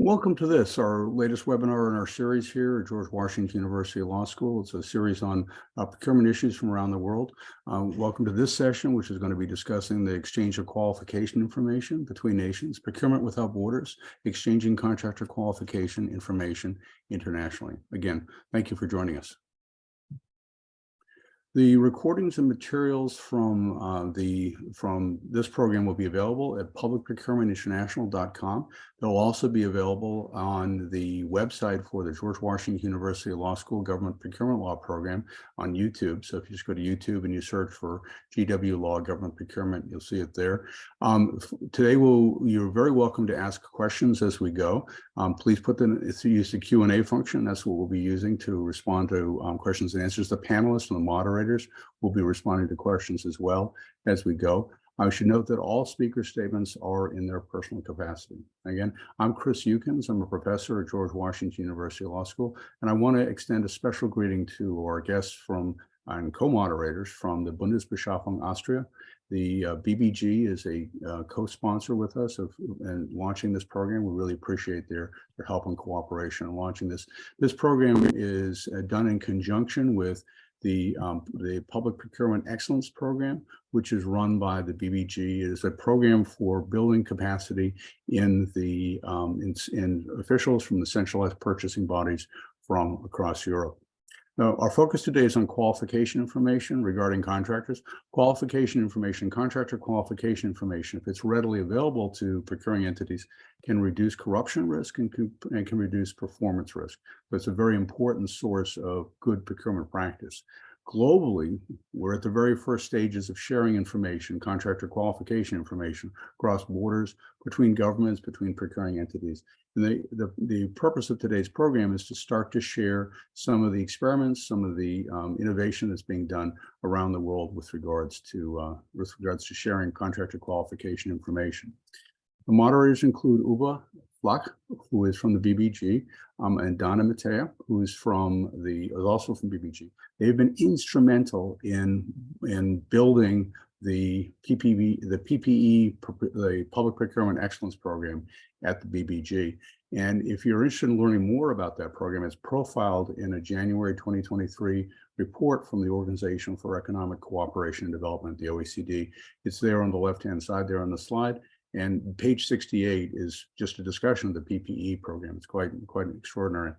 Welcome to this, our latest webinar in our series here at George Washington University Law School. It's a series on procurement issues from around the world. Welcome to this session, which is going to be discussing the exchange of qualification information between nations, procurement without borders, exchanging contractor qualification information internationally. Again, thank you for joining us. The recordings and materials from this program will be available at publicprocurementinternational.com. They'll also be available on the website for the George Washington University Law School Government Procurement Law Program on YouTube. So if you just go to YouTube and you search for GW Law Government Procurement, you'll see it there. Today, you're very welcome to ask questions as we go. Please use the Q&A function. That's what we'll be using to respond to questions and answers. The panelists and the moderators will be responding to questions as well as we go. I should note that all speaker statements are in their personal capacity. Again, I'm Chris Eukins. I'm a professor at George Washington University Law School, and I want to extend a special greeting to our guests and co-moderators from the Bundesbeschaffung Austria. The BBG is a co-sponsor with us in launching this program. We really appreciate their help and cooperation in launching this. This program is done in conjunction with the Public Procurement Excellence Program, which is run by the BBG. It is a program for building capacity in officials from the centralized purchasing bodies from across Europe. Now, our focus today is on qualification information regarding contractors. Qualification information, contractor qualification information, if it's readily available to procuring entities, can reduce corruption risk and can reduce performance risk. So it's a very important source of good procurement practice. Globally, we're at the very first stages of sharing information, contractor qualification information, across borders, between governments, between procuring entities. And the purpose of today's program is to start to share some of the experiments, some of the innovation that's being done around the world with regards to sharing contractor qualification information. The moderators include Uwe Flach, who is from the BBG, and Donna Matea, who is also from BBG. They've been instrumental in building the PPE, the Public Procurement Excellence Program at the BBG. And if you're interested in learning more about that program, it's profiled in a January 2023 report from the Organization for Economic Cooperation and Development, the OECD. It's there on the left-hand side there on the slide. And page 68 is just a discussion of the PPE program. It's quite extraordinary.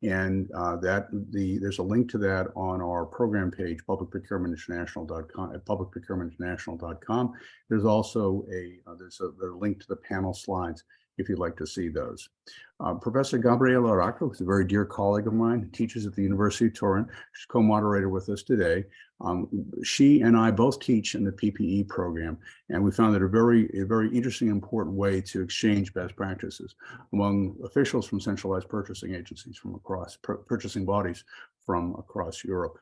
And there's a link to that on our program page, publicprocurementinternational.com, at publicprocurementinternational.com. There's also a link to the panel slides if you'd like to see those. Professor Gabriela Racco, who's a very dear colleague of mine, teaches at the University of Turin. She's co-moderator with us today. She and I both teach in the PPE program, and we found that a very interesting, important way to exchange best practices among officials from centralized purchasing agencies from across purchasing bodies from across Europe.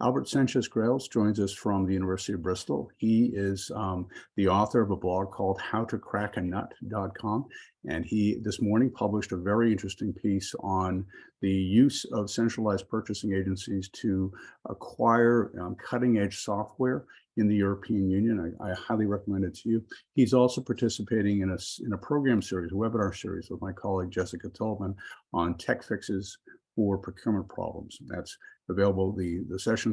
Albert Sanchez-Grails joins us from the University of Bristol. He is the author of a blog called howtocrackanut.com, and he this morning published a very interesting piece on the use of centralized purchasing agencies to acquire cutting-edge software in the European Union. I highly recommend it to you. He's also participating in a program series, a webinar series with my colleague Jessica Tolman on tech fixes for procurement problems. That's available. The session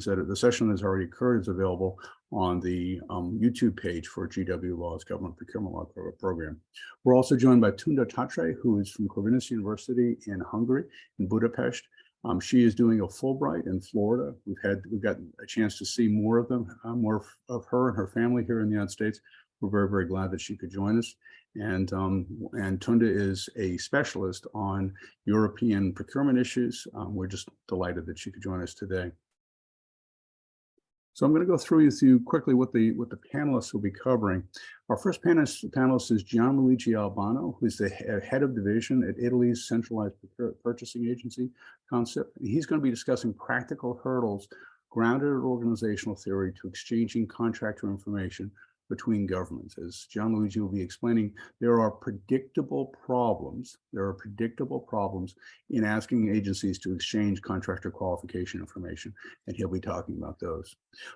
that's already occurred is available on the YouTube page for GW Law's Government Procurement Law Program. We're also joined by Tunda Tatre, who is from Corvinus University in Hungary, in Budapest. She is doing a Fulbright in Florida. We've got a chance to see more of her and her family here in the United States. We're very, very glad that she could join us. And Tunda is a specialist on European procurement issues. We're just delighted that she could join us today. So I'm going to go through with you quickly what the panelists will be covering. Our first panelist is Gianluigi Albano, who's the head of division at Italy's centralized purchasing agency concept. He's going to be discussing practical hurdles grounded in organizational theory to exchanging contractor information between governments. As John Luigi will be explaining, there are predictable problems. There are predictable problems in asking agencies to exchange contractor qualification information, and he'll be talking about those.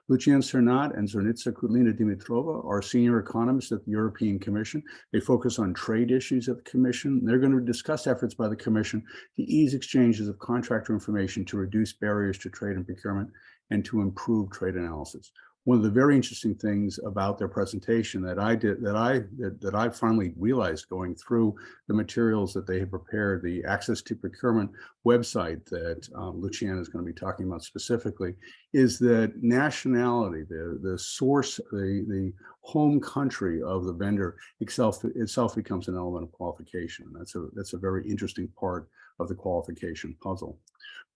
Lucian Cernat and Zornitsa Kudlina Dimitrova are senior economists at the European Commission. They focus on trade issues at the Commission. They're going to discuss efforts by the Commission to ease exchanges of contractor information to reduce barriers to trade and procurement and to improve trade analysis. One of the very interesting things about their presentation that I finally realized going through the materials that they have prepared, the Access to Procurement website that Lucian is going to be talking about specifically, is that nationality, the source, the home country of the vendor itself becomes an element of qualification. That's a very interesting part of the qualification puzzle.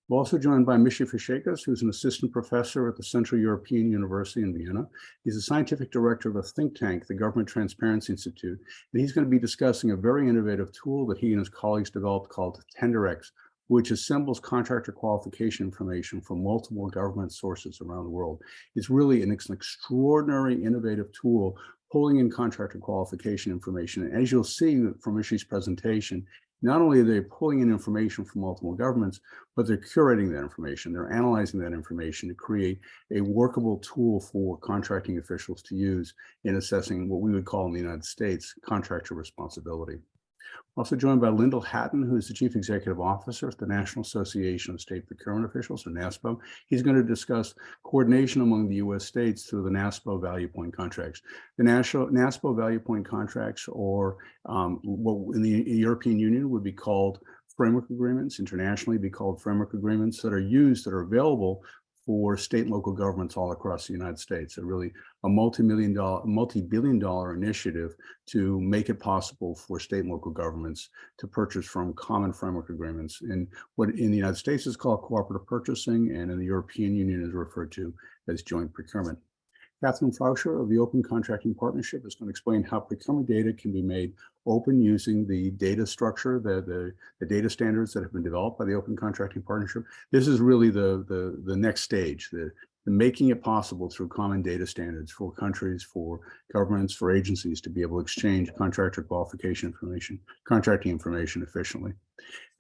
We're also joined by Misha Fishekas, who's an assistant professor at the Central European University in Vienna. He's a scientific director of a think tank, the Government Transparency Institute, and he's going to be discussing a very innovative tool that he and his colleagues developed called TenderX, which assembles contractor qualification information from multiple government sources around the world. It's really an extraordinary innovative tool pulling in contractor qualification information. And as you'll see from Misha's presentation, not only are they pulling in information from multiple governments, but they're curating that information. They're analyzing that information to create a workable tool for contracting officials to use in assessing what we would call in the United States contractor responsibility. Also joined by Lyndall Hatton, who is the Chief Executive Officer at the National Association of State Procurement Officials, or NASPO. He's going to discuss coordination among the U.S. states through the NASPO Value Point contracts. The NASPO Value Point contracts, or what in the European Union would be called framework agreements, internationally be called framework agreements, that are available for state and local governments all across the United States. They're really a multi-billion dollar initiative to make it possible for state and local governments to purchase from common framework agreements in what in the United States is called cooperative purchasing, and in the European Union is referred to as joint procurement. Catherine Frauscher of the Open Contracting Partnership is going to explain how procurement data can be made open using the data structure, the data standards that have been developed by the Open Contracting Partnership. This is really the next stage, the making it possible through common data standards for countries, for governments, for agencies to be able to exchange contractor qualification information, contracting information efficiently.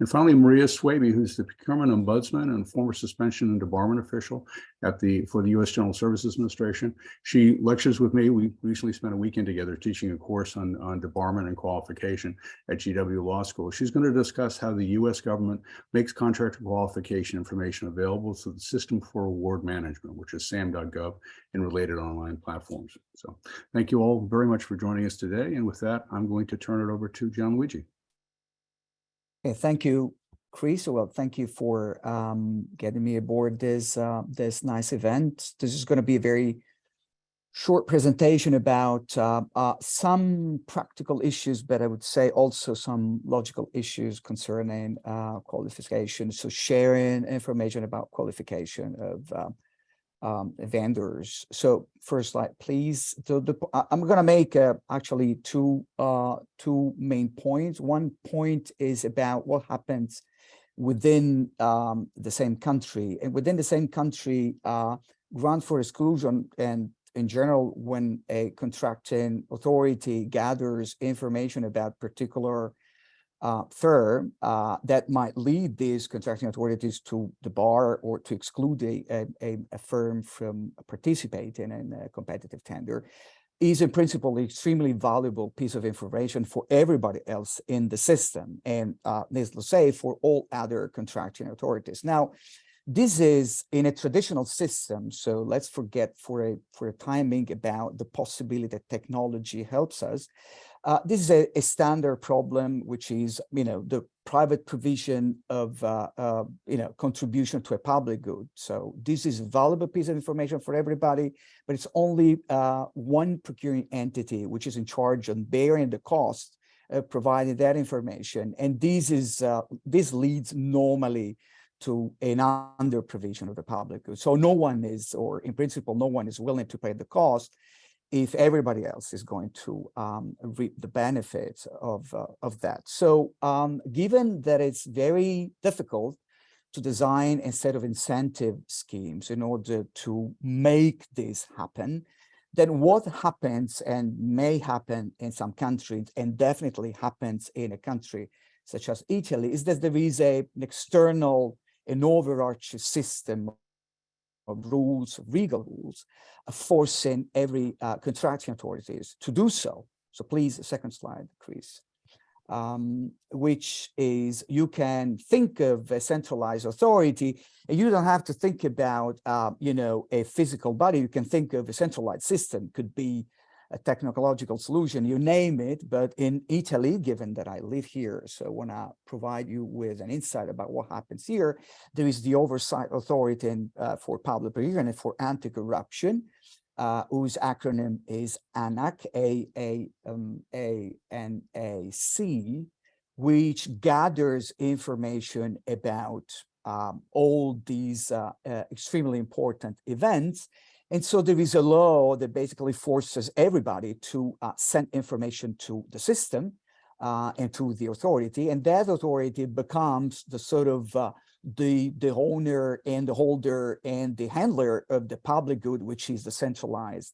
And finally, Maria Swaby, who's the procurement ombudsman and former suspension and debarment official for the U.S. General Services Administration. She lectures with me. We recently spent a weekend together teaching a course on debarment and qualification at GW Law School. She's going to discuss how the U.S. government makes contractor qualification information available through the System for Award Management, which is SAM.gov, and related online platforms. So thank you all very much for joining us today. And with that, I'm going to turn it over to John Luigi. Okay, thank you, Chris. Well, thank you for getting me aboard this nice event. This is going to be a very short presentation about some practical issues, but I would say also some logical issues concerning qualification. So sharing information about qualification of vendors. So first slide, please. So I'm going to make actually two main points. One point is about what happens within the same country, and within the same country, ground for exclusion, and in general, when a contracting authority gathers information about particular firm that might lead these contracting authorities to debar or to exclude a firm from participating in a competitive tender, is in principle an extremely valuable piece of information for everybody else in the system, and needless to say, for all other contracting authorities. Now, this is in a traditional system, so let's forget for a timing about the possibility that technology helps us. This is a standard problem, which is, the private provision of, contribution to a public good. So this is a valuable piece of information for everybody, but it's only one procuring entity which is in charge of bearing the cost of providing that information. And this leads normally to an under provision of the public good. So no one is, or in principle, no one is willing to pay the cost if everybody else is going to reap the benefits of that. So given that it's very difficult to design a set of incentive schemes in order to make this happen, then what happens and may happen in some countries, and definitely happens in a country such as Italy, is that there is an external, an overarching system of rules, legal rules, forcing every contracting authorities to do so. So please, second slide, Chris. Which is, you can think of a centralized authority, and you don't have to think about, you know, a physical body. You can think of a centralized system, could be a technological solution, you name it. But in Italy, given that I live here, so I want to provide you with an insight about what happens here. There is the oversight authority for public procurement and for anti-corruption, whose acronym is ANAC, ANAC, which gathers information about all these extremely important events. And so there is a law that basically forces everybody to send information to the system and to the authority, and that authority becomes the sort of the owner and the holder and the handler of the public good, which is the centralized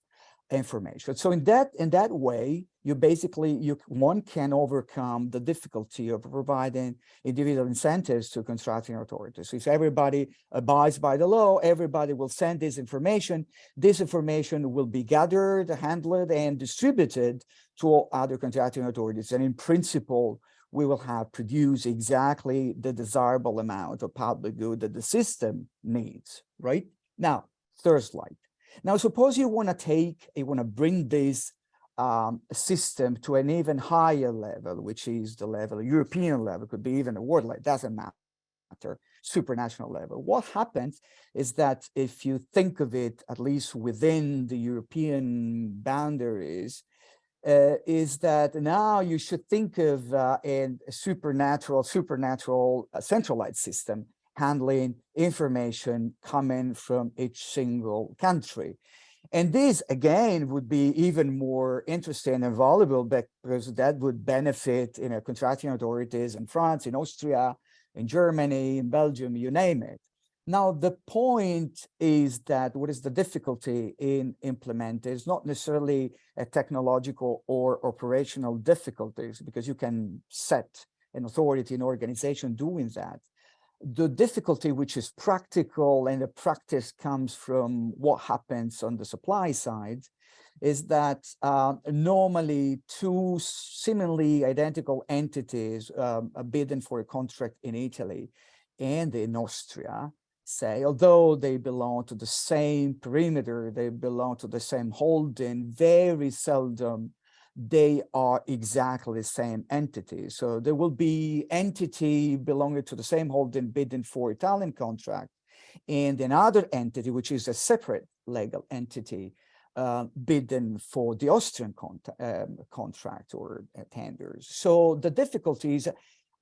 information. So in that way, you basically, one can overcome the difficulty of providing individual incentives to contracting authorities. So if everybody abides by the law, everybody will send this information. This information will be gathered, handled, and distributed to all other contracting authorities. And in principle, we will have produced exactly the desirable amount of public good that the system needs, right? Now, third slide. Now, suppose you want to bring this system to an even higher level, which is the level, European level, could be even a world level, doesn't matter, supranational level. What happens is that if you think of it, at least within the European boundaries, is that now you should think of a supernatural centralized system handling information coming from each single country. And this, again, would be even more interesting and valuable because that would benefit, you know, contracting authorities in France, in Austria, in Germany, in Belgium, you name it. Now, the point is that what is the difficulty in implementing is not necessarily a technological or operational difficulties, because you can set an authority, an organization doing that. The difficulty, which is practical, and the practice comes from what happens on the supply side, is that normally two seemingly identical entities bidding for a contract in Italy and in Austria, say, although they belong to the same perimeter, they belong to the same holding, very seldom they are exactly the same entity. So there will be entity belonging to the same holding bidding for Italian contract, and another entity, which is a separate legal entity, bidding for the Austrian contract or tenders. So the difficulties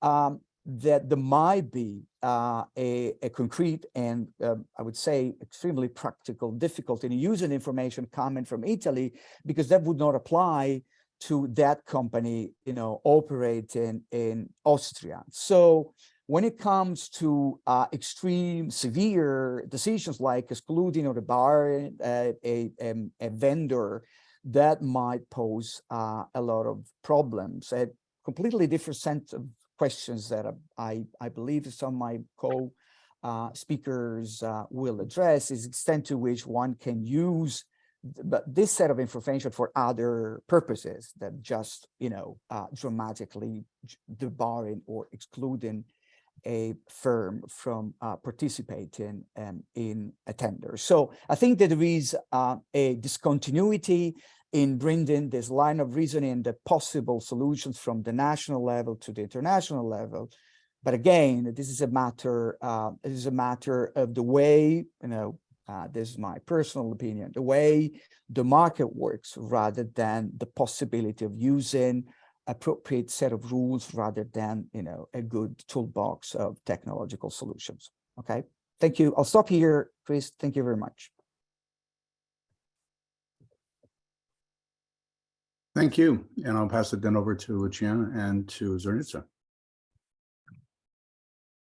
that there might be a concrete and I would say extremely practical difficulty in using information coming from Italy, because that would not apply to that company, you know, operating in Austria. So when it comes to extreme, severe decisions like excluding or barring a vendor, that might pose a lot of problems. A completely different set of questions that I believe some of my co-speakers will address is the extent to which one can use this set of information for other purposes than just, you know, dramatically debarring or excluding a firm from participating in a tender. So I think that there is a discontinuity in bringing this line of reasoning, the possible solutions from the national level to the international level. But again, this is a matter of the way, you know, this is my personal opinion, the way the market works, rather than the possibility of using appropriate set of rules rather than, you know, a good toolbox of technological solutions. Okay, thank you. I'll stop here, Chris. Thank you very much. Thank you. And I'll pass it then over to Luciana and to Zornitsa.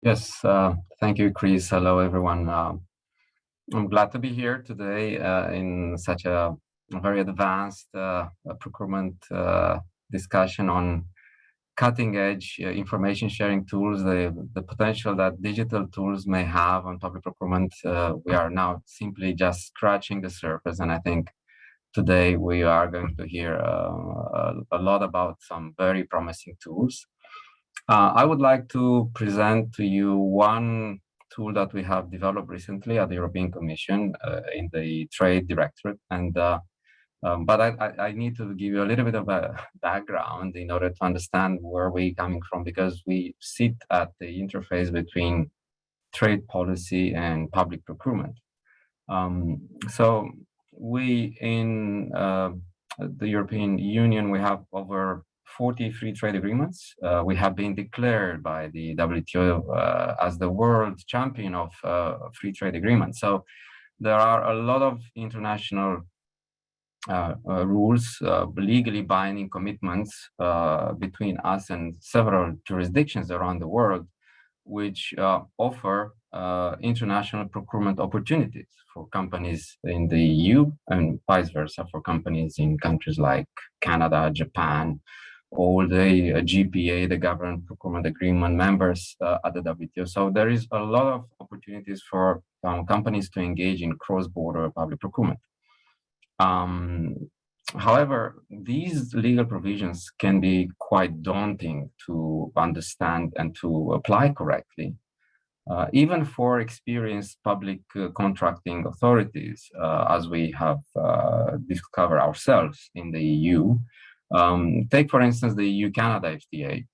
Yes, thank you, Chris. Hello, everyone. I'm glad to be here today in such a very advanced procurement discussion on cutting-edge information sharing tools, the potential that digital tools may have on public procurement. We are now simply just scratching the surface, and I think today we are going to hear a lot about some very promising tools. I would like to present to you one tool that we have developed recently at the European Commission in the Trade Directorate. But I need to give you a little bit of a background in order to understand where we're coming from, because we sit at the interface between trade policy and public procurement. So we in the European Union, we have over 40 free trade agreements. We have been declared by the WTO as the world champion of free trade agreements. So there are a lot of international rules, legally binding commitments between us and several jurisdictions around the world, which offer international procurement opportunities for companies in the EU and vice versa for companies in countries like Canada, Japan, all the GPA, the Government Procurement Agreement members at the WTO. So there is a lot of opportunities for companies to engage in cross-border public procurement. However, these legal provisions can be quite daunting to understand and to apply correctly, even for experienced public contracting authorities, as we have discovered ourselves in the EU. Take, for instance, the EU-Canada FTA,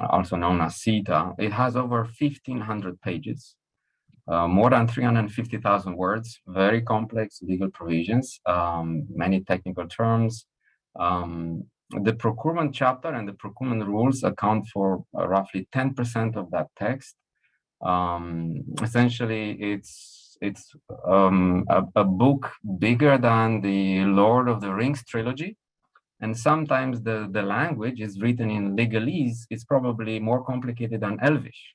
also known as CETA. It has over 1,500 pages. More than 350,000 words, very complex legal provisions, many technical terms. The procurement chapter and the procurement rules account for roughly 10% of that text. Essentially, it's a book bigger than the Lord of the Rings trilogy. And sometimes the language is written in legalese. It's probably more complicated than Elvish.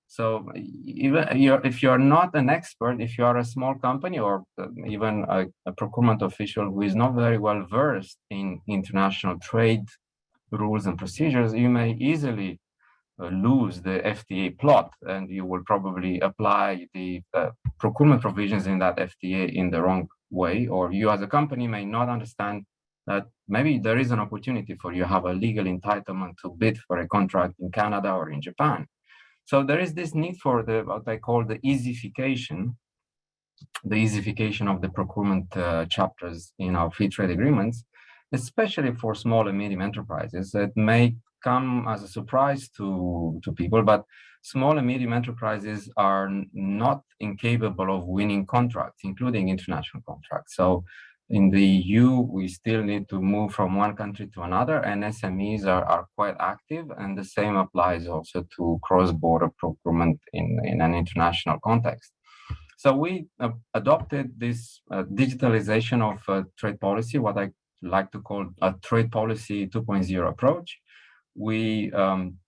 So even if you're not an expert, if you are a small company or even a procurement official who is not very well versed in international trade rules and procedures, you may easily lose the FTA plot, and you will probably apply the procurement provisions in that FTA in the wrong way, or you as a company may not understand that maybe there is an opportunity for you to have a legal entitlement to bid for a contract in Canada or in Japan. So there is this need for what I call the easification of the procurement chapters in our free trade agreements, especially for small and medium enterprises. It may come as a surprise to people, but small and medium enterprises are not incapable of winning contracts, including international contracts. So in the EU, we still need to move from one country to another, and SMEs are quite active, and the same applies also to cross-border procurement in an international context. So we adopted this digitalization of trade policy, what I like to call a trade policy 2.0 approach. We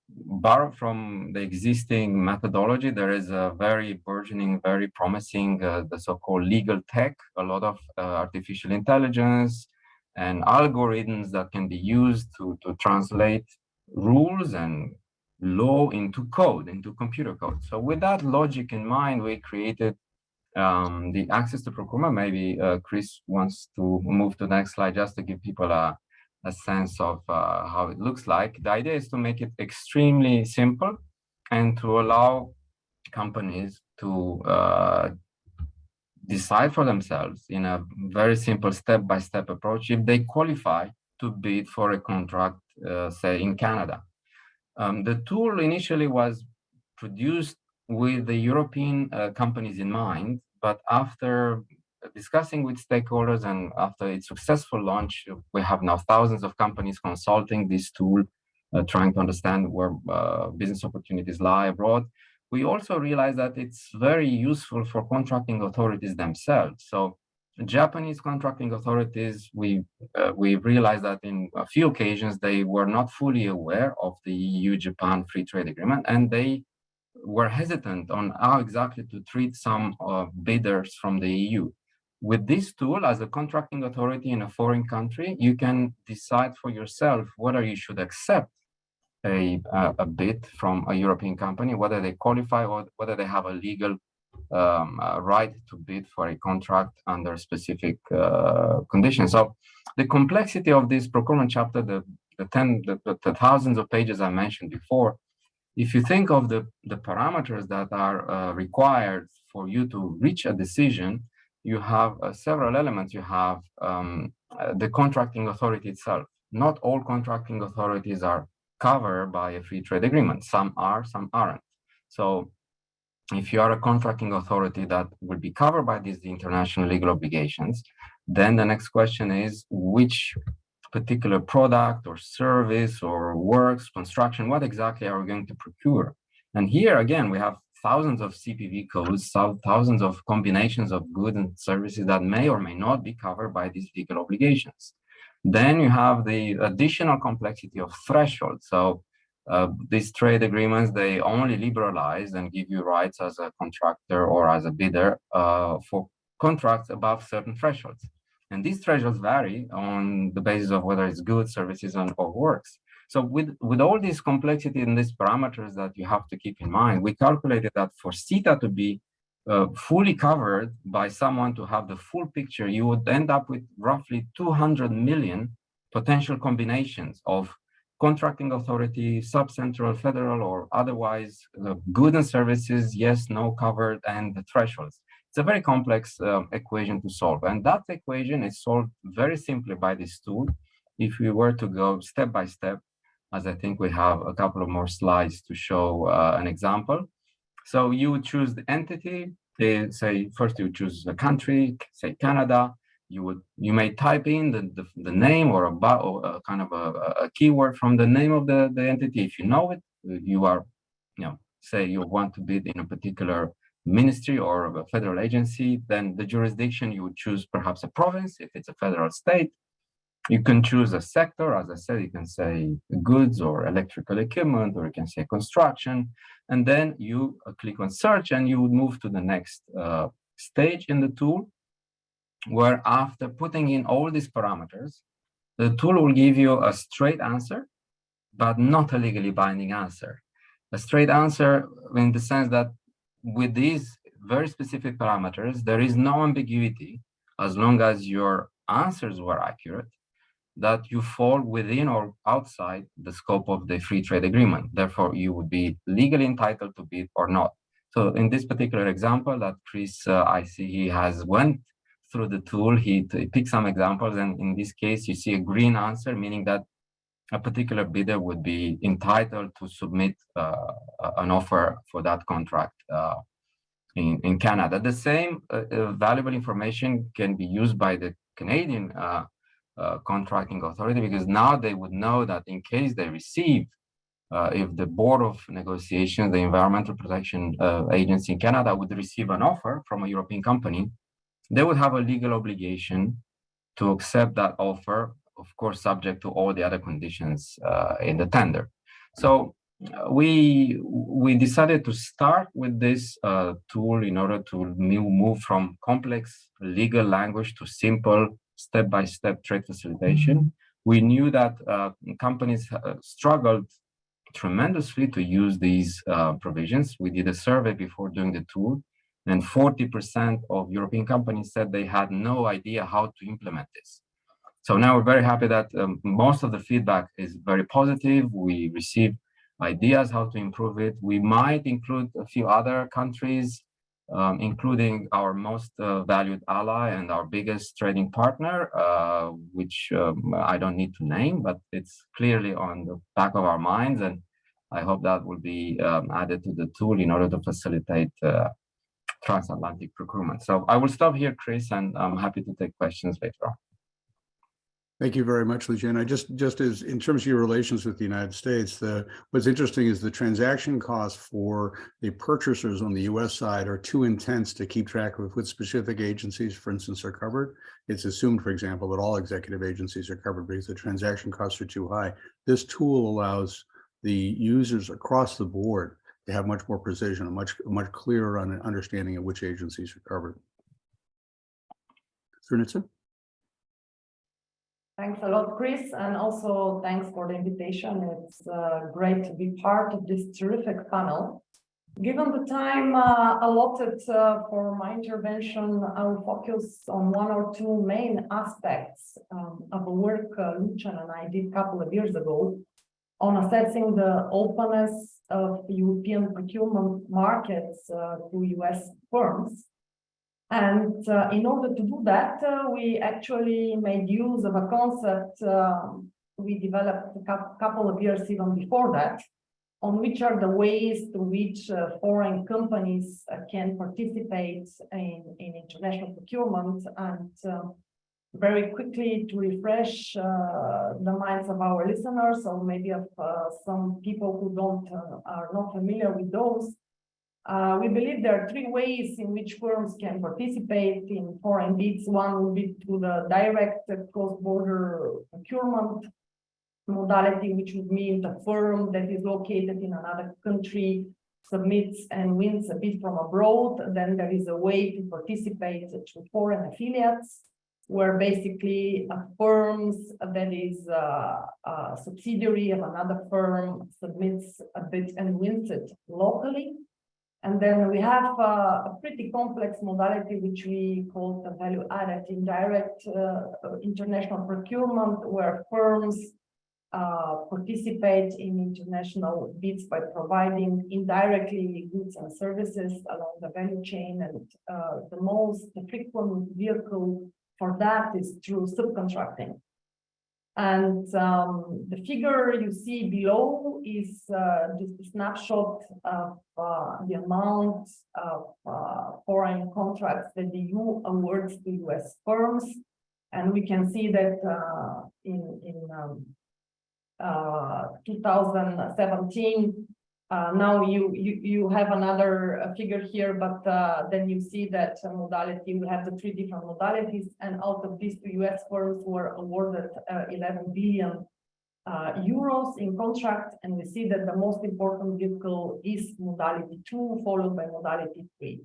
borrow from the existing methodology. There is a very burgeoning, very promising, the so-called legal tech, a lot of artificial intelligence and algorithms that can be used to translate rules and law into code, into computer code. So with that logic in mind, we created the access to procurement. Maybe Chris wants to move to the next slide just to give people a sense of how it looks like. The idea is to make it extremely simple and to allow companies to decide for themselves in a very simple step-by-step approach if they qualify to bid for a contract, say in Canada. The tool initially was produced with the European companies in mind, but after discussing with stakeholders and after its successful launch, we have now thousands of companies consulting this tool, trying to understand where business opportunities lie abroad. We also realize that it's very useful for contracting authorities themselves. So Japanese contracting authorities, we realized that in a few occasions, they were not fully aware of the EU-Japan Free Trade Agreement, and they were hesitant on how exactly to treat some bidders from the EU. With this tool, as a contracting authority in a foreign country, you can decide for yourself whether you should accept a bid from a European company, whether they qualify or whether they have a legal right to bid for a contract under specific conditions. So the complexity of this procurement chapter, the thousands of pages I mentioned before, if you think of the parameters that are required for you to reach a decision, you have several elements. You have the contracting authority itself. Not all contracting authorities are covered by a free trade agreement. Some are, some aren't. So if you are a contracting authority that will be covered by these international legal obligations, then the next question is which particular product or service or works, construction, what exactly are we going to procure? And here again, we have thousands of CPV codes, thousands of combinations of goods and services that may or may not be covered by these legal obligations. Then you have the additional complexity of thresholds. So these trade agreements, they only liberalize and give you rights as a contractor or as a bidder for contracts above certain thresholds. And these thresholds vary on the basis of whether it's goods, services, or works. So with all this complexity and these parameters that you have to keep in mind, we calculated that for CETA to be fully covered by someone to have the full picture, you would end up with roughly 200 million potential combinations of contracting authority, subcentral, federal, or otherwise, goods and services, yes, no covered, and the thresholds. It's a very complex equation to solve. And that equation is solved very simply by this tool. If we were to go step by step, as I think we have a couple of more slides to show an example. So you would choose the entity, say first you choose a country, say Canada. You may type in the name or a kind of a keyword from the name of the entity. If you know it, you are, say you want to bid in a particular ministry or a federal agency, then the jurisdiction, you would choose perhaps a province if it's a federal state. You can choose a sector. As I said, you can say goods or electrical equipment, or you can say construction. And then you click on search and you would move to the next stage in the tool, where after putting in all these parameters, the tool will give you a straight answer, but not a legally binding answer. A straight answer in the sense that with these very specific parameters, there is no ambiguity as long as your answers were accurate, that you fall within or outside the scope of the free trade agreement. Therefore, you would be legally entitled to bid or not. So in this particular example that Chris, I see he has went through the tool, he picked some examples, and in this case, you see a green answer, meaning that a particular bidder would be entitled to submit an offer for that contract in Canada. The same valuable information can be used by the Canadian contracting authority, because now they would know that in case they receive, if the Board of Negotiation, the Environmental Protection Agency in Canada would receive an offer from a European company, they would have a legal obligation to accept that offer, of course, subject to all the other conditions in the tender. So we decided to start with this tool in order to move from complex legal language to simple step-by-step trade facilitation. We knew that companies struggled tremendously to use these provisions. We did a survey before doing the tool, and 40% of European companies said they had no idea how to implement this. So now we're very happy that most of the feedback is very positive. We receive ideas how to improve it. We might include a few other countries, including our most valued ally and our biggest trading partner, which I don't need to name, but it's clearly on the back of our minds. And I hope that will be added to the tool in order to facilitate transatlantic procurement. So I will stop here, Chris, and I'm happy to take questions later on. Thank you very much, Luciano. Just as in terms of your relations with the United States, what's interesting is the transaction costs for the purchasers on the U.S. side are too intense to keep track of what specific agencies, for instance, are covered. It's assumed, for example, that all executive agencies are covered because the transaction costs are too high. This tool allows the users across the board to have much more precision, a much clearer understanding of which agencies are covered. Srnica? Thanks a lot, Chris, and also thanks for the invitation. It's great to be part of this terrific panel. Given the time allotted for my intervention, I will focus on one or two main aspects of the work Lucian and I did a couple of years ago on assessing the openness of European procurement markets to US firms. And in order to do that, we actually made use of a concept we developed a couple of years even before that, on which are the ways to which foreign companies can participate in international procurement. And very quickly to refresh the minds of our listeners, or maybe of some people who are not familiar with those. We believe there are three ways in which firms can participate in foreign bids. One would be through the direct cross-border procurement modality, which would mean the firm that is located in another country submits and wins a bid from abroad. Then there is a way to participate through foreign affiliates, where basically a firm that is a subsidiary of another firm submits a bid and wins it locally. And then we have a pretty complex modality, which we call the value-added indirect international procurement, where firms participate in international bids by providing indirectly goods and services along the value chain. And the most frequent vehicle for that is through subcontracting. And the figure you see below is just a snapshot of the amount of foreign contracts that the EU awards to US firms. And we can see that in 2017, now you have another figure here, but then you see that modality, we have the three different modalities, and out of these, two US firms were awarded 11 billion euros in contract, and we see that the most important vehicle is modality 2, followed by modality 3.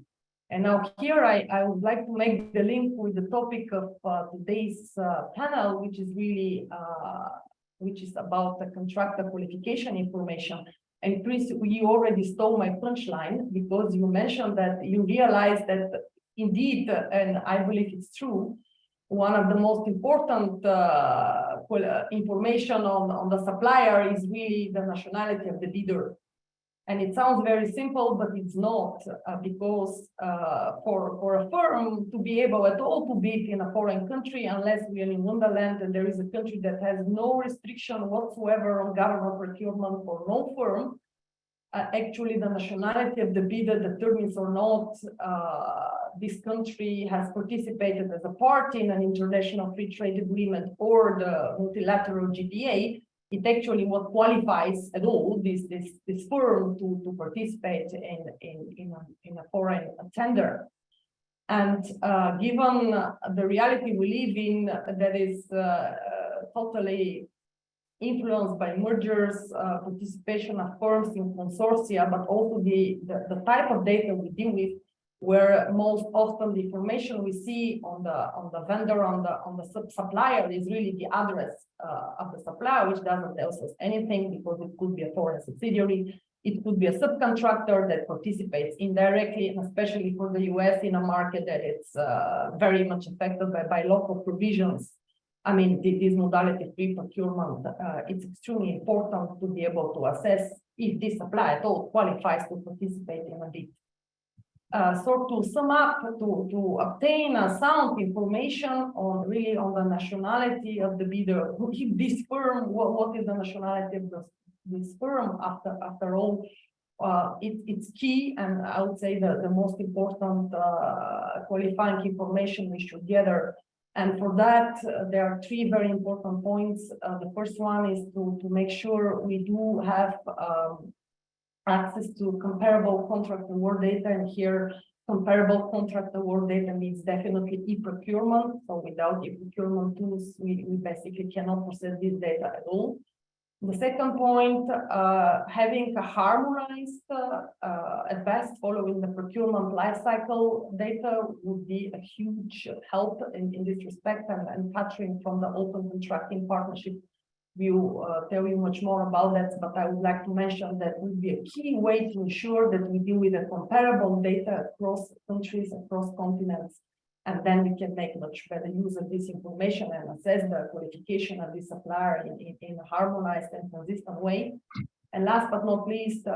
And now here I would like to make the link with the topic of today's panel, which is really which is about the contractor qualification information. And Chris, you already stole my punchline, because you mentioned that you realized that indeed, and I believe it's true, one of the most important information on the supplier is really the nationality of the bidder. And it sounds very simple, but it's not, because for a firm to be able at all to bid in a foreign country, unless we are in Wonderland and there is a country that has no restriction whatsoever on government procurement for no firm, actually the nationality of the bidder determines or not this country has participated as a party in an international free trade agreement or the multilateral GPA. It actually what qualifies at all this firm to participate in a foreign tender. And given the reality we live in, that is totally influenced by mergers, participation of firms in consortia, but also the type of data we deal with, where most often the information we see on the vendor, on the supplier, is really the address of the supplier, which doesn't tell us anything, because it could be a foreign subsidiary, it could be a subcontractor that participates indirectly, and especially for the US in a market that it's very much affected by local provisions. I mean, this modality free procurement, it's extremely important to be able to assess if this supplier at all qualifies to participate in a bid. So to sum up, to obtain a sound information on the nationality of the bidder, if this firm, what is the nationality of this firm after all, it's key, and I would say the most important qualifying information we should gather. And for that, there are three very important points. The first one is to make sure we do have access to comparable contract award data, and here comparable contract award data means definitely e-procurement. So without e-procurement tools, we basically cannot process this data at all. The second point, having a harmonized, at best following the procurement lifecycle data would be a huge help in this respect, and Catherine from the Open Contracting Partnership will tell you much more about that, but I would like to mention that would be a key way to ensure that we deal with a comparable data across countries, across continents, and then we can make much better use of this information and assess the qualification of the supplier in a harmonized and consistent way. And last but not least,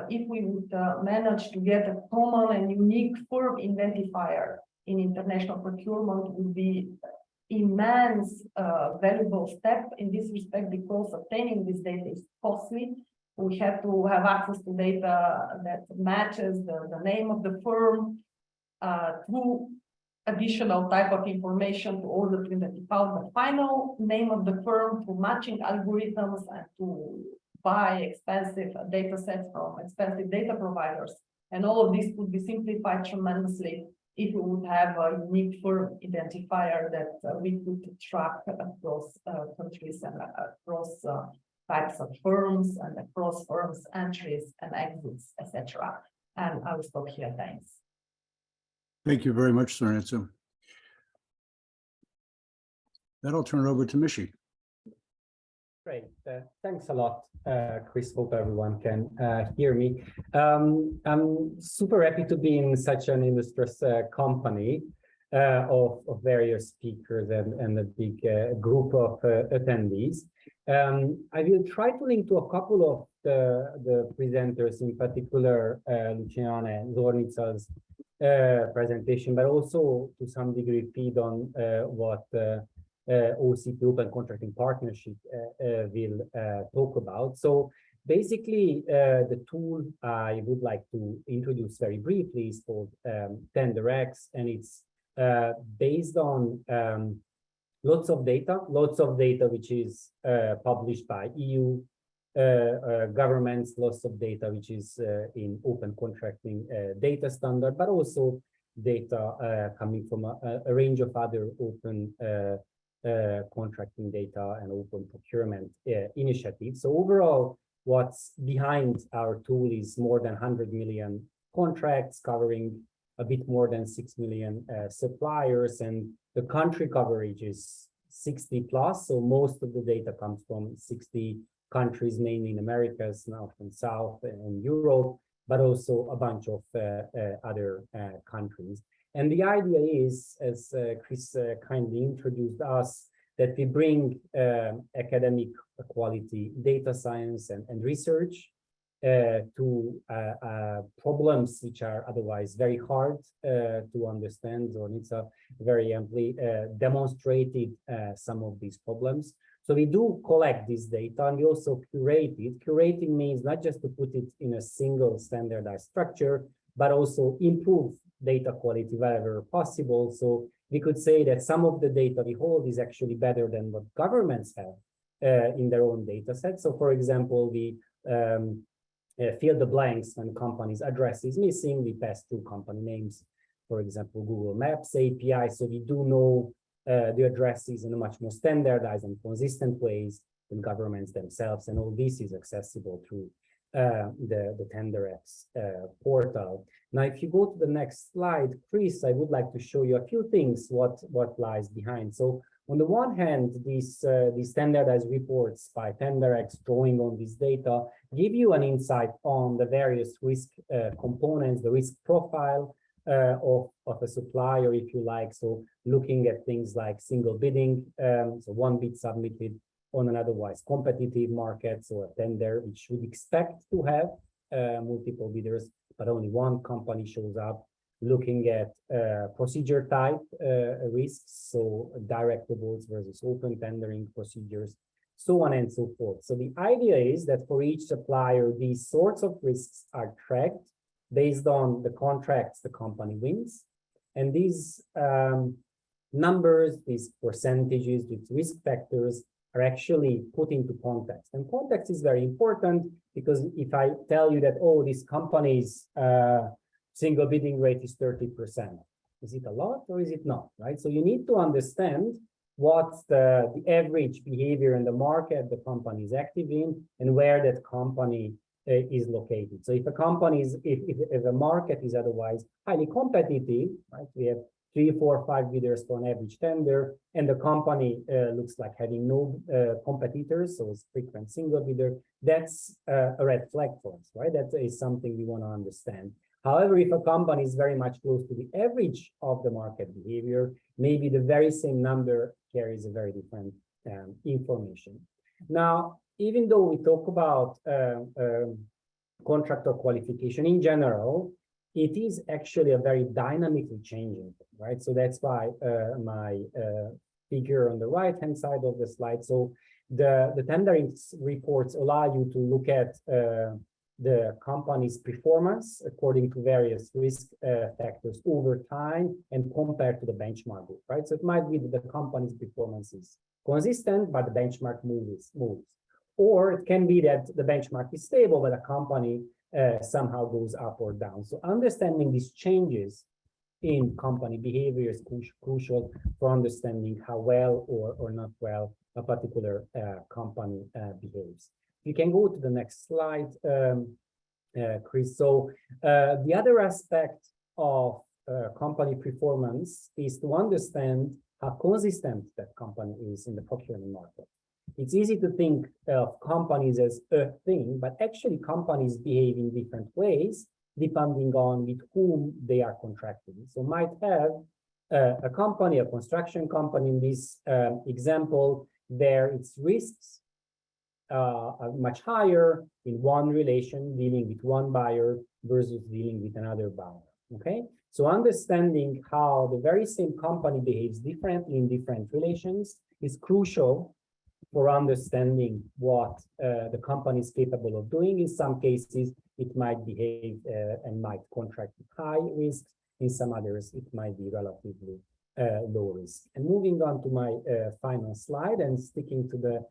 if we would manage to get a common and unique firm identifier in international procurement, would be immense valuable step in this respect, because obtaining this data is costly. We have to have access to data that matches the name of the firm through additional type of information to order to identify the final name of the firm, through matching algorithms, and to buy expensive data sets from expensive data providers. And all of this would be simplified tremendously if we would have a unique firm identifier that we could track across countries and across types of firms and across firms' entries and exits, etc. And I will stop here. Thanks. Thank you very much, Sorensa. Then I'll turn it over to Mishi. Great. Thanks a lot, Chris. Hope everyone can hear me. I'm super happy to be in such an illustrious company of various speakers and a big group of attendees. I will try to link to a couple of the presenters, in particular Luciana Zornica's presentation, but also to some degree feed on what OCP, Open Contracting Partnership, will talk about. So basically, the tool I would like to introduce very briefly is called TenderX, and it's based on lots of data which is published by EU governments, lots of data which is in open contracting data standard, but also data coming from a range of other open contracting data and open procurement initiatives. So overall, what's behind our tool is more than 100 million contracts covering a bit more than 6 million suppliers, and the country coverage is 60 plus. So most of the data comes from 60 countries, mainly in Americas, North and South, and Europe, but also a bunch of other countries. And the idea is, as Chris kindly introduced us, that we bring academic quality data science and research to problems which are otherwise very hard to understand. Zornica very amply demonstrated some of these problems. So we do collect this data, and we also curate it. Curating means not just to put it in a single standardized structure, but also improve data quality wherever possible. So we could say that some of the data we hold is actually better than what governments have in their own data set. So for example, we fill the blanks when companies' address is missing. We pass through company names, for example, Google Maps API. So we do know the addresses in a much more standardized and consistent ways than governments themselves. And all this is accessible through the TenderX portal. Now, if you go to the next slide, Chris, I would like to show you a few things, what lies behind. So on the one hand, these standardized reports by TenderX drawing on this data give you an insight on the various risk components, the risk profile of a supplier, if you like. So looking at things like single bidding, so one bid submitted on an otherwise competitive market, so a tender which would expect to have multiple bidders, but only one company shows up. Looking at procedure type risks, so direct awards versus open tendering procedures, so on and so forth. So the idea is that for each supplier, these sorts of risks are tracked based on the contracts the company wins. And these numbers, these percentages, these risk factors are actually put into context. And context is very important, because if I tell you that, oh, this company's single bidding rate is 30%, is it a lot or is it not, right? So you need to understand what's the average behavior in the market the company is active in, and where that company is located. So if a company is, if a market is otherwise highly competitive, right? We have 3, 4, 5 bidders for an average tender, and the company looks like having no competitors, so it's frequent single bidder. That's a red flag for us, right? That is something we want to understand. However, if a company is very much close to the average of the market behavior, maybe the very same number carries a very different information. Now, even though we talk about contractor qualification in general, it is actually a very dynamically changing thing, right? So that's why my figure on the right-hand side of the slide. So the tendering reports allow you to look at the company's performance according to various risk factors over time and compared to the benchmark group, right? So it might be that the company's performance is consistent, but the benchmark moves. Or it can be that the benchmark is stable, but a company somehow goes up or down. So understanding these changes in company behavior is crucial for understanding how well or not well a particular company behaves. You can go to the next slide, Chris. So the other aspect of company performance is to understand how consistent that company is in the procurement market. It's easy to think of companies as a thing, but actually companies behave in different ways depending on with whom they are contracting. So might have a company, a construction company in this example, there its risks are much higher in one relation, dealing with one buyer versus dealing with another buyer, okay? So understanding how the very same company behaves differently in different relations is crucial for understanding what the company is capable of doing. In some cases, it might behave and might contract with high risks. In some others, it might be relatively low risk. And moving on to my final slide and sticking to the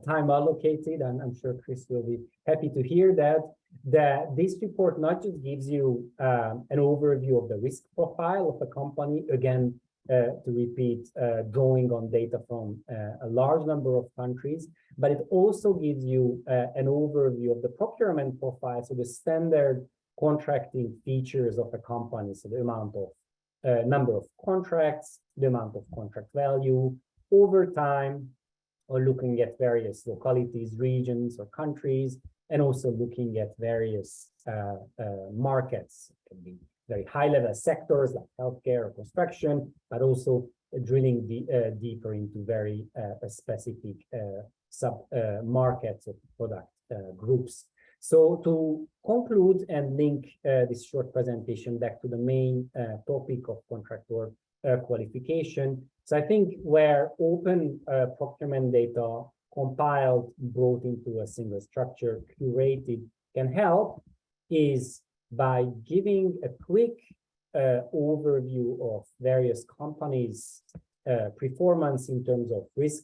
time allocated, and I'm sure Chris will be happy to hear that this report not just gives you an overview of the risk profile of a company, again, to repeat, drawing on data from a large number of countries, but it also gives you an overview of the procurement profile, so the standard contracting features of a company, so the amount of number of contracts, the amount of contract value over time, or looking at various localities, regions, or countries, and also looking at various markets. It can be very high-level sectors like healthcare or construction, but also drilling deeper into very specific sub-markets of product groups. So to conclude and link this short presentation back to the main topic of contractor qualification. So I think where open procurement data compiled, brought into a single structure, curated, can help is by giving a quick overview of various companies' performance in terms of risk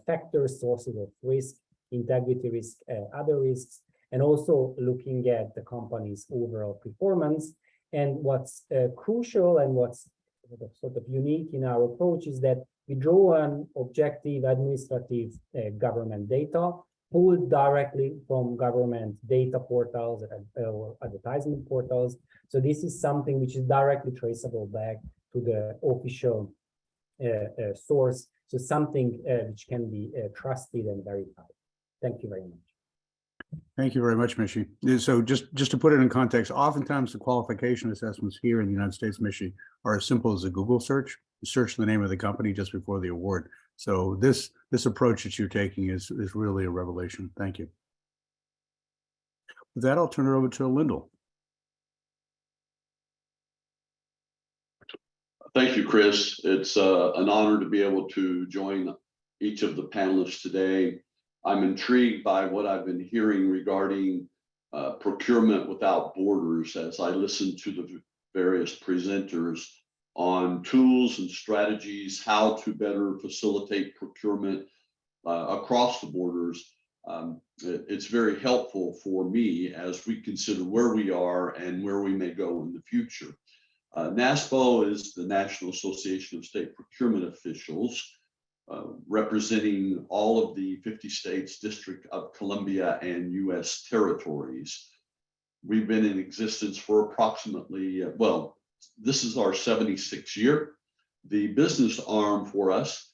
factors, sources of risk, integrity risk, other risks, and also looking at the company's overall performance. And what's crucial and what's sort of unique in our approach is that we draw on objective administrative government data pulled directly from government data portals or advertisement portals. So this is something which is directly traceable back to the official source. So something which can be trusted and verified. Thank you very much. Thank you very much, Mishi. So just to put it in context, oftentimes the qualification assessments here in the United States, Mishi, are as simple as a Google search. You search the name of the company just before the award. So this approach that you're taking is really a revelation. Thank you. With that, I'll turn it over to Lyndall. Thank you, Chris. It's an honor to be able to join each of the panelists today. I'm intrigued by what I've been hearing regarding procurement without borders as I listen to the various presenters on tools and strategies, how to better facilitate procurement across the borders. It's very helpful for me as we consider where we are and where we may go in the future. NASPO is the National Association of State Procurement Officials. representing all of the 50 states, District of Columbia, and U.S. territories. We've been in existence for approximately, well, this is our 76th year. The business arm for us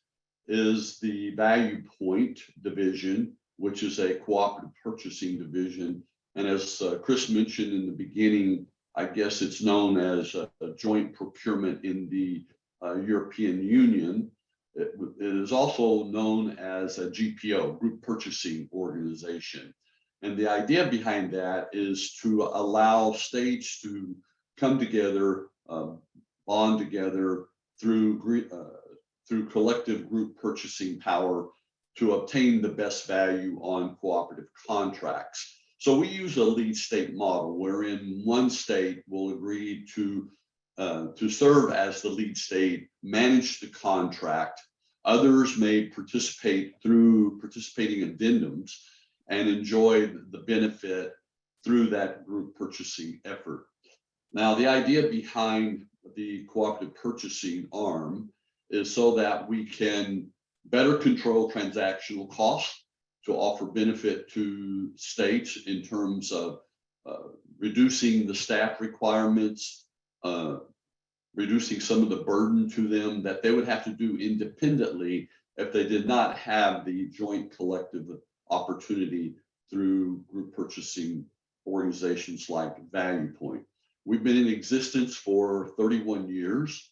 is the Value Point division, which is a cooperative purchasing division. And as Chris mentioned in the beginning, I guess it's known as a joint procurement in the European Union. It is also known as a GPO, Group Purchasing Organization. And the idea behind that is to allow states to come together, bond together through collective group purchasing power to obtain the best value on cooperative contracts. So we use a lead state model wherein one state will agree to serve as the lead state, manage the contract. Others may participate through participating addendums and enjoy the benefit through that group purchasing effort. Now, the idea behind the cooperative purchasing arm is so that we can better control transactional costs to offer benefit to states in terms of reducing the staff requirements, reducing some of the burden to them that they would have to do independently if they did not have the joint collective opportunity through group purchasing organizations like Value Point. We've been in existence for 31 years.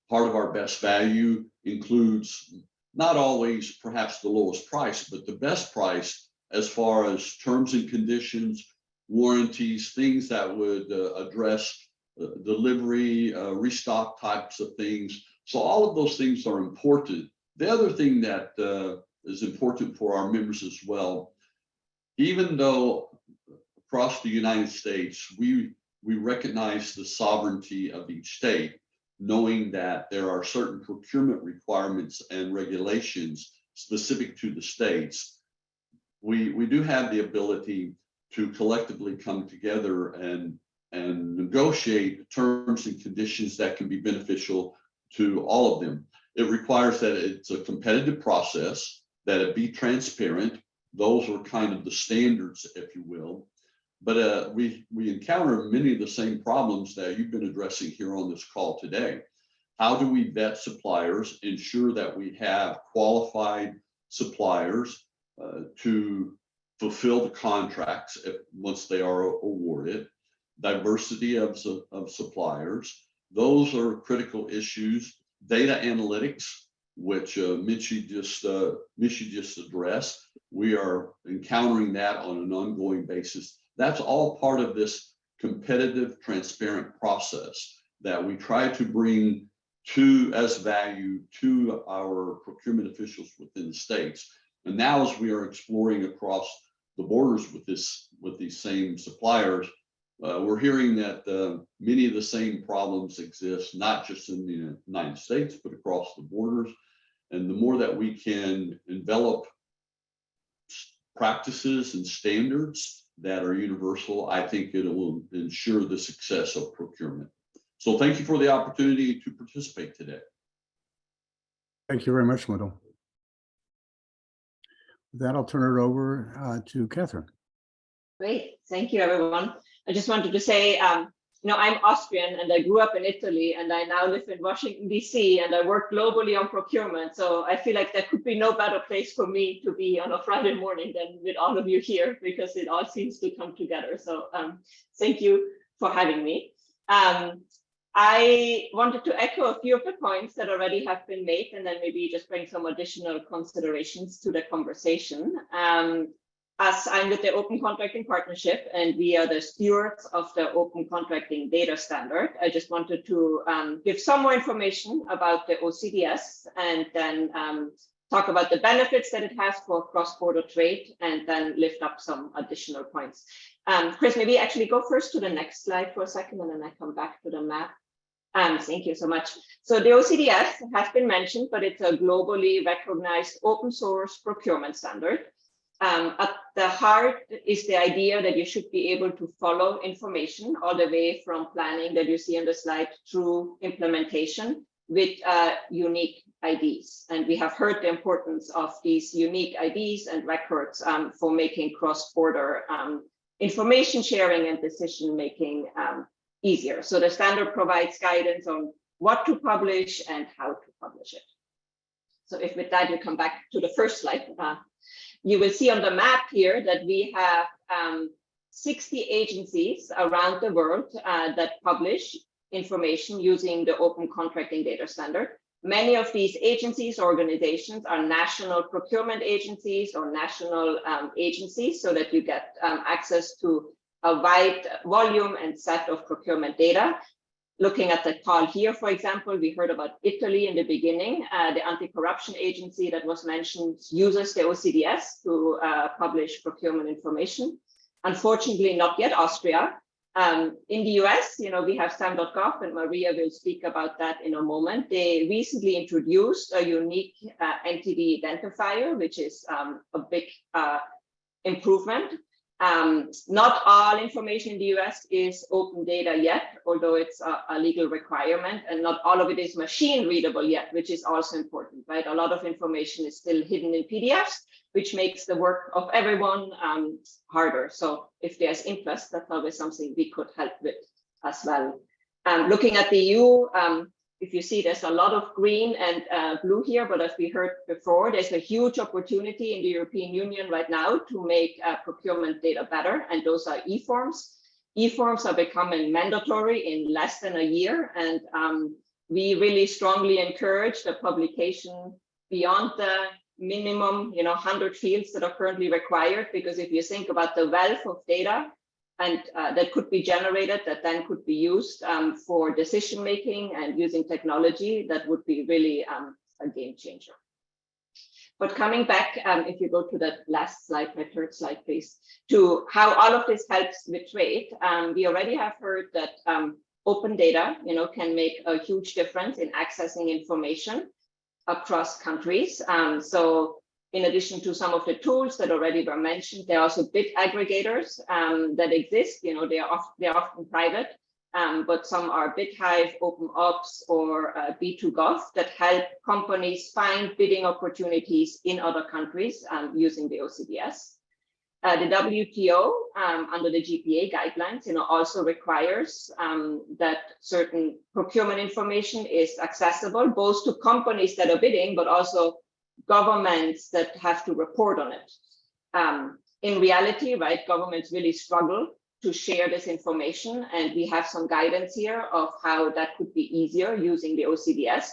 Part of our best value includes not always perhaps the lowest price, but the best price as far as terms and conditions, warranties, things that would address delivery, restock types of things. So all of those things are important. The other thing that is important for our members as well, even though across the United States, we recognize the sovereignty of each state, knowing that there are certain procurement requirements and regulations specific to the states, we do have the ability to collectively come together and negotiate terms and conditions that can be beneficial to all of them. It requires that it's a competitive process, that it be transparent. Those are kind of the standards, if you will. But we encounter many of the same problems that you've been addressing here on this call today. How do we vet suppliers, ensure that we have qualified suppliers to fulfill the contracts once they are awarded? Diversity of suppliers. Those are critical issues. Data analytics, which Mitchie just addressed. We are encountering that on an ongoing basis. That's all part of this competitive, transparent process that we try to bring as value to our procurement officials within the states. And now, as we are exploring across the borders with these same suppliers, we're hearing that many of the same problems exist, not just in the United States, but across the borders. And the more that we can envelop practices and standards that are universal, I think it will ensure the success of procurement. So thank you for the opportunity to participate today. Thank you very much, Wendell. With that, I'll turn it over to Catherine. Great, thank you, everyone. I just wanted to say, I'm Austrian and I grew up in Italy and I now live in Washington, DC, and I work globally on procurement. So I feel like there could be no better place for me to be on a Friday morning than with all of you here, because it all seems to come together. So thank you for having me. I wanted to echo a few of the points that already have been made, and then maybe just bring some additional considerations to the conversation. As I'm with the Open Contracting Partnership, and we are the stewards of the Open Contracting Data Standard, I just wanted to give some more information about the OCDS, and then talk about the benefits that it has for cross-border trade, and then lift up some additional points. Chris, maybe actually go first to the next slide for a second, and then I come back to the map. Thank you so much. So the OCDS has been mentioned, but it's a globally recognized open source procurement standard. At the heart is the idea that you should be able to follow information all the way from planning that you see on the slide through implementation with unique IDs. And we have heard the importance of these unique IDs and records for making cross-border information sharing and decision-making easier. So the standard provides guidance on what to publish and how to publish it. So if with that, you come back to the first slide, you will see on the map here that we have 60 agencies around the world that publish information using the Open Contracting Data Standard. Many of these agencies, organizations are national procurement agencies or national agencies, so that you get access to a wide volume and set of procurement data. Looking at the call here, for example, we heard about Italy in the beginning. The anti-corruption agency that was mentioned uses the OCDS to publish procurement information. Unfortunately, not yet Austria. In the US, we have SAM.gov, and Maria will speak about that in a moment. They recently introduced a unique entity identifier, which is a big improvement. Not all information in the US is open data yet, although it's a legal requirement, and not all of it is machine readable yet, which is also important, right? A lot of information is still hidden in PDFs, which makes the work of everyone harder. So if there's interest, that's always something we could help with as well. Looking at the EU, if you see, there's a lot of green and blue here, but as we heard before, there's a huge opportunity in the European Union right now to make procurement data better, and those are e-forms. E-forms are becoming mandatory in less than a year, and we really strongly encourage the publication beyond the minimum 100 fields that are currently required, because if you think about the wealth of data and that could be generated, that then could be used for decision making and using technology, that would be really a game changer. But coming back, if you go to that last slide, my third slide, please, to how all of this helps with trade. We already have heard that open data, can make a huge difference in accessing information across countries. So in addition to some of the tools that already were mentioned, there are also bid aggregators that exist. They're often private, but some are BidHive, OpenOps, or B2Gov that help companies find bidding opportunities in other countries using the OCDS. The WTO, under the GPA guidelines, also requires that certain procurement information is accessible both to companies that are bidding, but also governments that have to report on it. In reality, right, governments really struggle to share this information, and we have some guidance here of how that could be easier using the OCDS.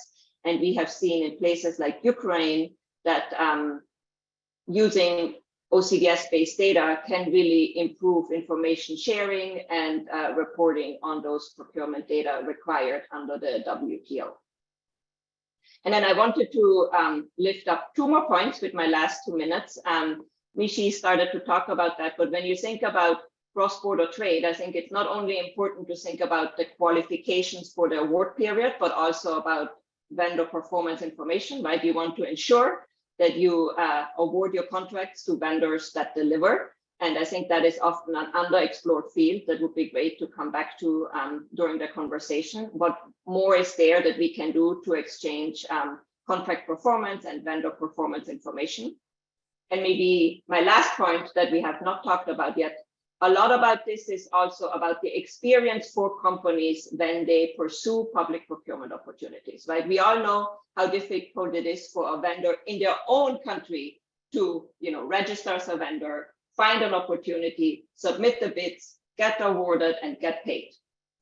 And we have seen in places like Ukraine that using OCDS-based data can really improve information sharing and reporting on those procurement data required under the WTO. And then I wanted to lift up two more points with my last 2 minutes. Mishi started to talk about that, but when you think about cross-border trade, I think it's not only important to think about the qualifications for the award period, but also about vendor performance information, right? You want to ensure that you award your contracts to vendors that deliver. And I think that is often an underexplored field that would be great to come back to during the conversation. What more is there that we can do to exchange contract performance and vendor performance information? And maybe my last point that we have not talked about yet, a lot about this is also about the experience for companies when they pursue public procurement opportunities, right? We all know how difficult it is for a vendor in their own country to, register as a vendor, find an opportunity, submit the bids, get awarded, and get paid.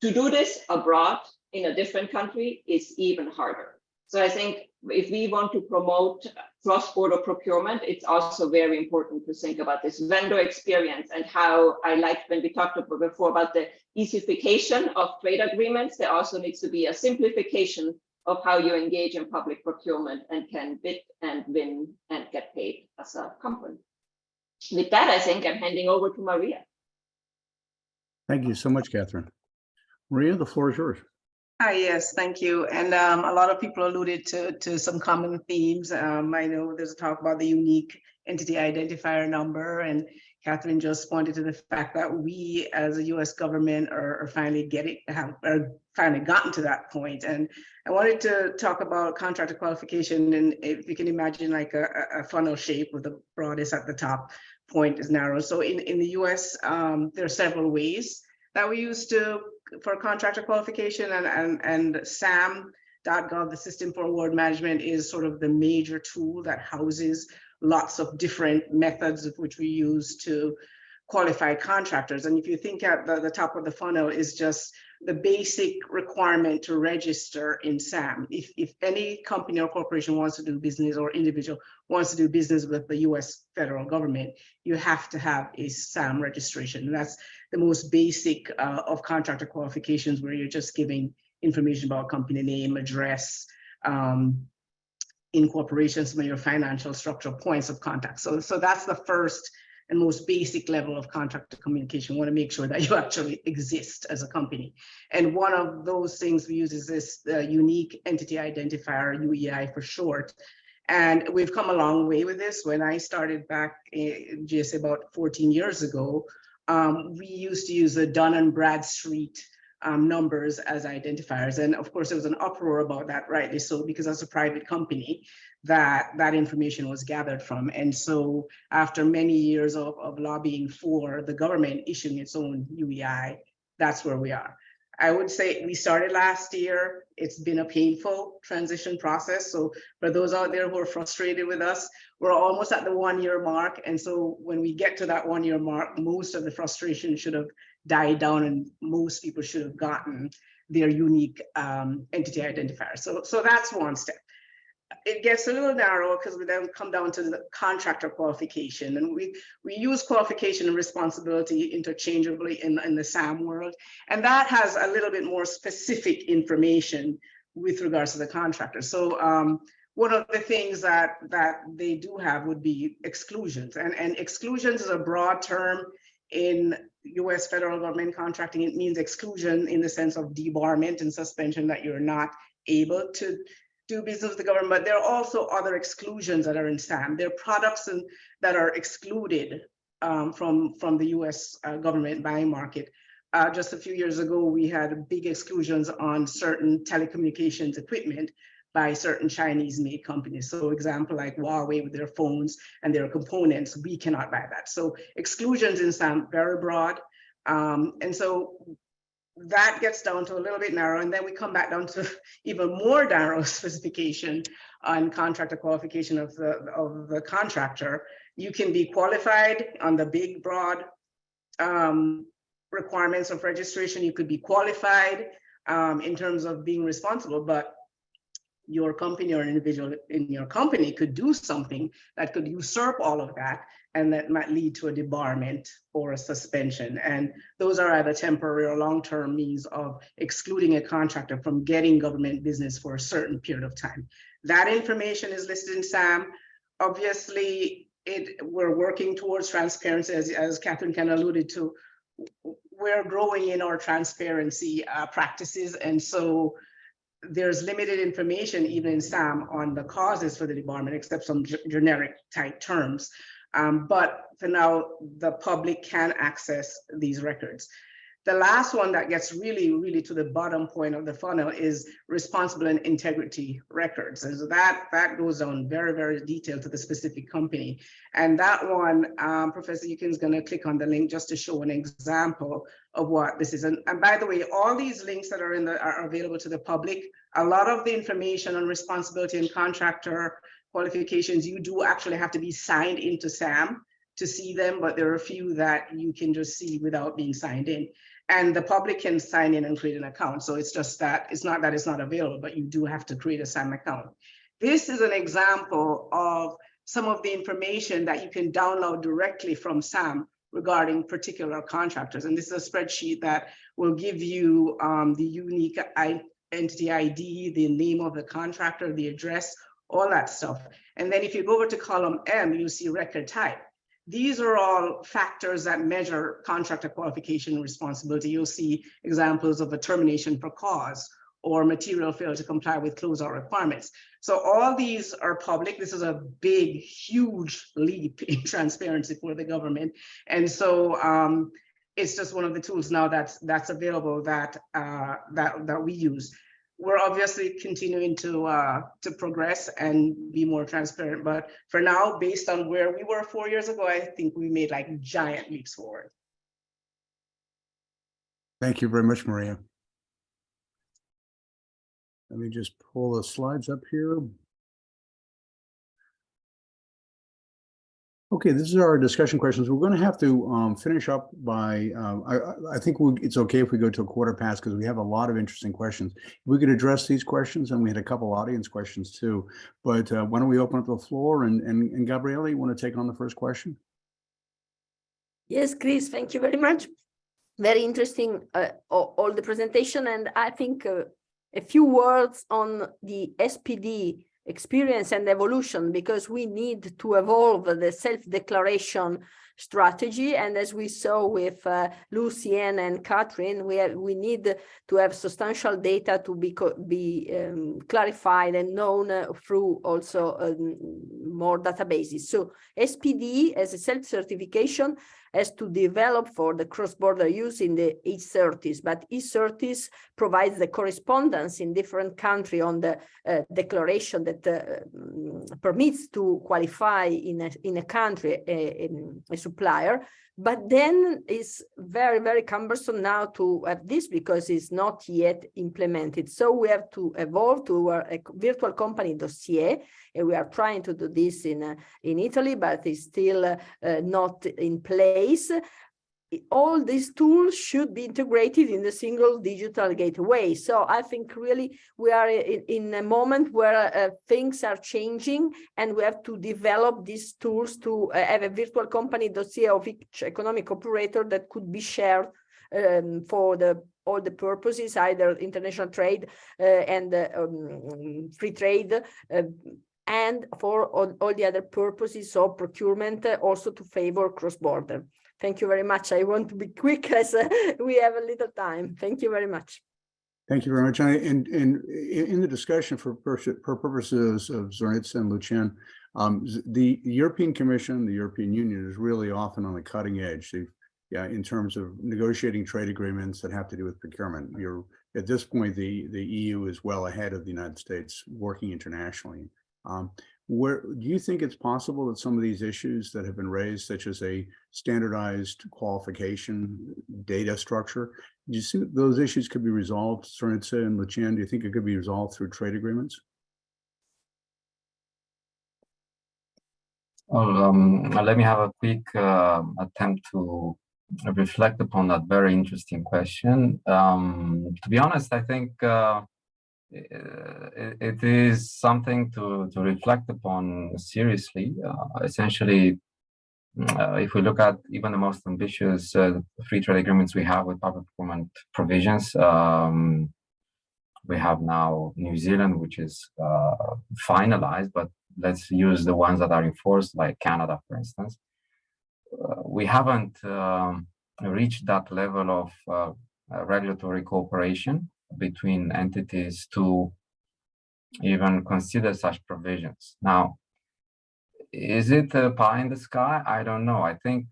To do this abroad in a different country is even harder. So I think if we want to promote cross-border procurement, it's also very important to think about this vendor experience and how I liked when we talked about before about the easification of trade agreements. There also needs to be a simplification of how you engage in public procurement and can bid and win and get paid as a company. With that, I think I'm handing over to Maria. Thank you so much, Catherine. Maria, the floor is yours. Hi, yes, thank you. And a lot of people alluded to some common themes. I know there's a talk about the unique entity identifier number, and Catherine just pointed to the fact that we as a US government are finally finally gotten to that point. And I wanted to talk about contractor qualification, and if you can imagine like a funnel shape with the broadest at the top point is narrow. So in the US, there are several ways that we use for contractor qualification, and SAM.gov, the System for Award Management, is sort of the major tool that houses lots of different methods of which we use to qualify contractors. And if you think at the top of the funnel is just the basic requirement to register in SAM. If any company or corporation wants to do business, or individual wants to do business with the US federal government, you have to have a SAM registration. And that's the most basic of contractor qualifications, where you're just giving information about company name, address, incorporation, some of your financial structure, points of contact. So that's the first and most basic level of contractor communication. We want to make sure that you actually exist as a company. And one of those things we use is this unique entity identifier, UEI for short. And we've come a long way with this. When I started back in GSA about 14 years ago, we used to use the Dun and Bradstreet numbers as identifiers. And of course, there was an uproar about that, rightly so, because as a private company, that information was gathered from. And so after many years of lobbying for the government issuing its own UEI, that's where we are. I would say we started last year. It's been a painful transition process. So for those out there who are frustrated with us, we're almost at the 1 year mark. And so when we get to that 1 year mark, most of the frustration should have died down, and most people should have gotten their unique entity identifier. So that's one step. It gets a little narrow because we then come down to the contractor qualification, and we use qualification and responsibility interchangeably in the SAM world, and that has a little bit more specific information with regards to the contractor. So one of the things that they do have would be exclusions, and exclusions is a broad term in US federal government contracting. It means exclusion in the sense of debarment and suspension, that you're not able to do business with the government. But there are also other exclusions that are in SAM. There are products that are excluded from the US government buying market. Just a few years ago, we had big exclusions on certain telecommunications equipment by certain Chinese-made companies. So example like Huawei with their phones and their components, we cannot buy that. So exclusions in SAM, very broad. And so that gets down to a little bit narrow, and then we come back down to even more narrow specification on contractor qualification of the contractor. You can be qualified on the big, broad requirements of registration. You could be qualified in terms of being responsible, but your company or an individual in your company could do something that could usurp all of that, and that might lead to a debarment or a suspension. And those are either temporary or long-term means of excluding a contractor from getting government business for a certain period of time. That information is listed in SAM. Obviously, we're working towards transparency, as Catherine kind of alluded to. We're growing in our transparency practices, and so there's limited information even in SAM on the causes for the debarment, except some generic type terms. But for now, the public can access these records. The last one that gets really, really to the bottom point of the funnel is responsible and integrity records. And so that goes down very, very detailed to the specific company. And that one, Professor Yukin's gonna click on the link just to show an example of what this is. And by the way, all these links that are available to the public. A lot of the information on responsibility and contractor qualifications, you do actually have to be signed into SAM to see them, but there are a few that you can just see without being signed in. And the public can sign in and create an account. So it's just that it's not available, but you do have to create a SAM account. This is an example of some of the information that you can download directly from SAM regarding particular contractors. And this is a spreadsheet that will give you the unique entity ID, the name of the contractor, the address, all that stuff. And then if you go over to column M, you see record type. These are all factors that measure contractor qualification and responsibility. You'll see examples of a termination for cause, or material failed to comply with closeout requirements. So all these are public. This is a big, huge leap in transparency for the government. And so it's just one of the tools now that's available that we use. We're obviously continuing to progress and be more transparent, but for now, based on where we were 4 years ago, I think we made like giant leaps forward. Thank you very much, Maria. Let me just pull the slides up here. Okay, this is our discussion questions. We're going to have to finish up by, I think it's okay if we go to a quarter past because we have a lot of interesting questions. We could address these questions, and we had a couple audience questions too. But why don't we open up the floor, and Gabriele, you want to take on the first question? Yes, Chris, thank you very much. Very interesting, all the presentation, and I think a few words on the SPD experience and evolution, because we need to evolve the self-declaration strategy. And as we saw with Lucien and Catherine, we need to have substantial data to be clarified and known through also more databases. So SPD as a self-certification has to develop for the cross-border use in the E30s, but E30s provides the correspondence in different countries on the declaration that permits to qualify in a country a supplier. But then it's very, very cumbersome now to have this because it's not yet implemented. So we have to evolve to a virtual company dossier, and we are trying to do this in Italy, but it's still not in place. All these tools should be integrated in the single digital gateway. So I think really we are in a moment where things are changing, and we have to develop these tools to have a virtual company dossier of each economic operator that could be shared for all the purposes, either international trade and free trade, and for all the other purposes of procurement, also to favor cross-border. Thank you very much. I want to be quick as we have a little time. Thank you very much. Thank you very much. And in the discussion for purposes of Zornitsa and Lucien, the European Commission, the European Union is really often on the cutting edge. In terms of negotiating trade agreements that have to do with procurement. At this point, the EU is well ahead of the United States working internationally. Where do you think it's possible that some of these issues that have been raised, such as a standardized qualification data structure, do you see those issues could be resolved, Zornitsa and Lucien? Do you think it could be resolved through trade agreements? Well, let me have a quick attempt to reflect upon that very interesting question. To be honest, I think it is something to reflect upon seriously. Essentially, if we look at even the most ambitious free trade agreements we have with public procurement provisions, we have now New Zealand, which is finalized, but let's use the ones that are enforced, like Canada, for instance. We haven't reached that level of regulatory cooperation between entities to even consider such provisions. Now, is it a pie in the sky? I don't know. I think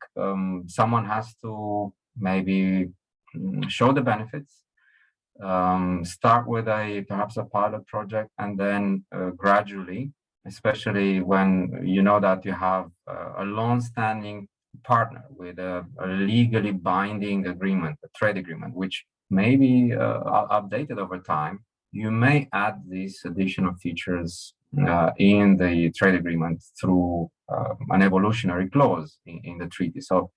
someone has to maybe show the benefits, start with perhaps a pilot project, and then gradually, especially when you know that you have a long-standing partner with a legally binding agreement, a trade agreement, which may be updated over time, you may add these additional features in the trade agreement through an evolutionary clause in the treaty. So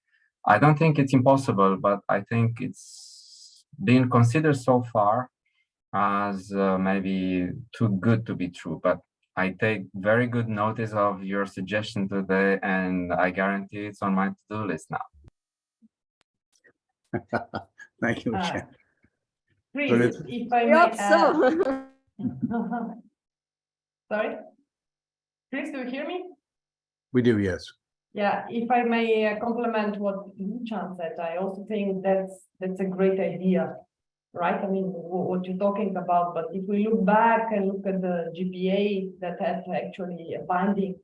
I don't think it's impossible, but I think it's been considered so far as maybe too good to be true. But I take very good notice of your suggestion today, and I guarantee it's on my to-do list now. Thank you, Lucien. Chris, if I I may hope add. so. Sorry? Chris, do you hear me? We do, yes. Yeah, if I may complement what Lucien said, I also think that's a great idea. right? I mean, what you're talking about, but if we look back and look at the GPA that had actually a binding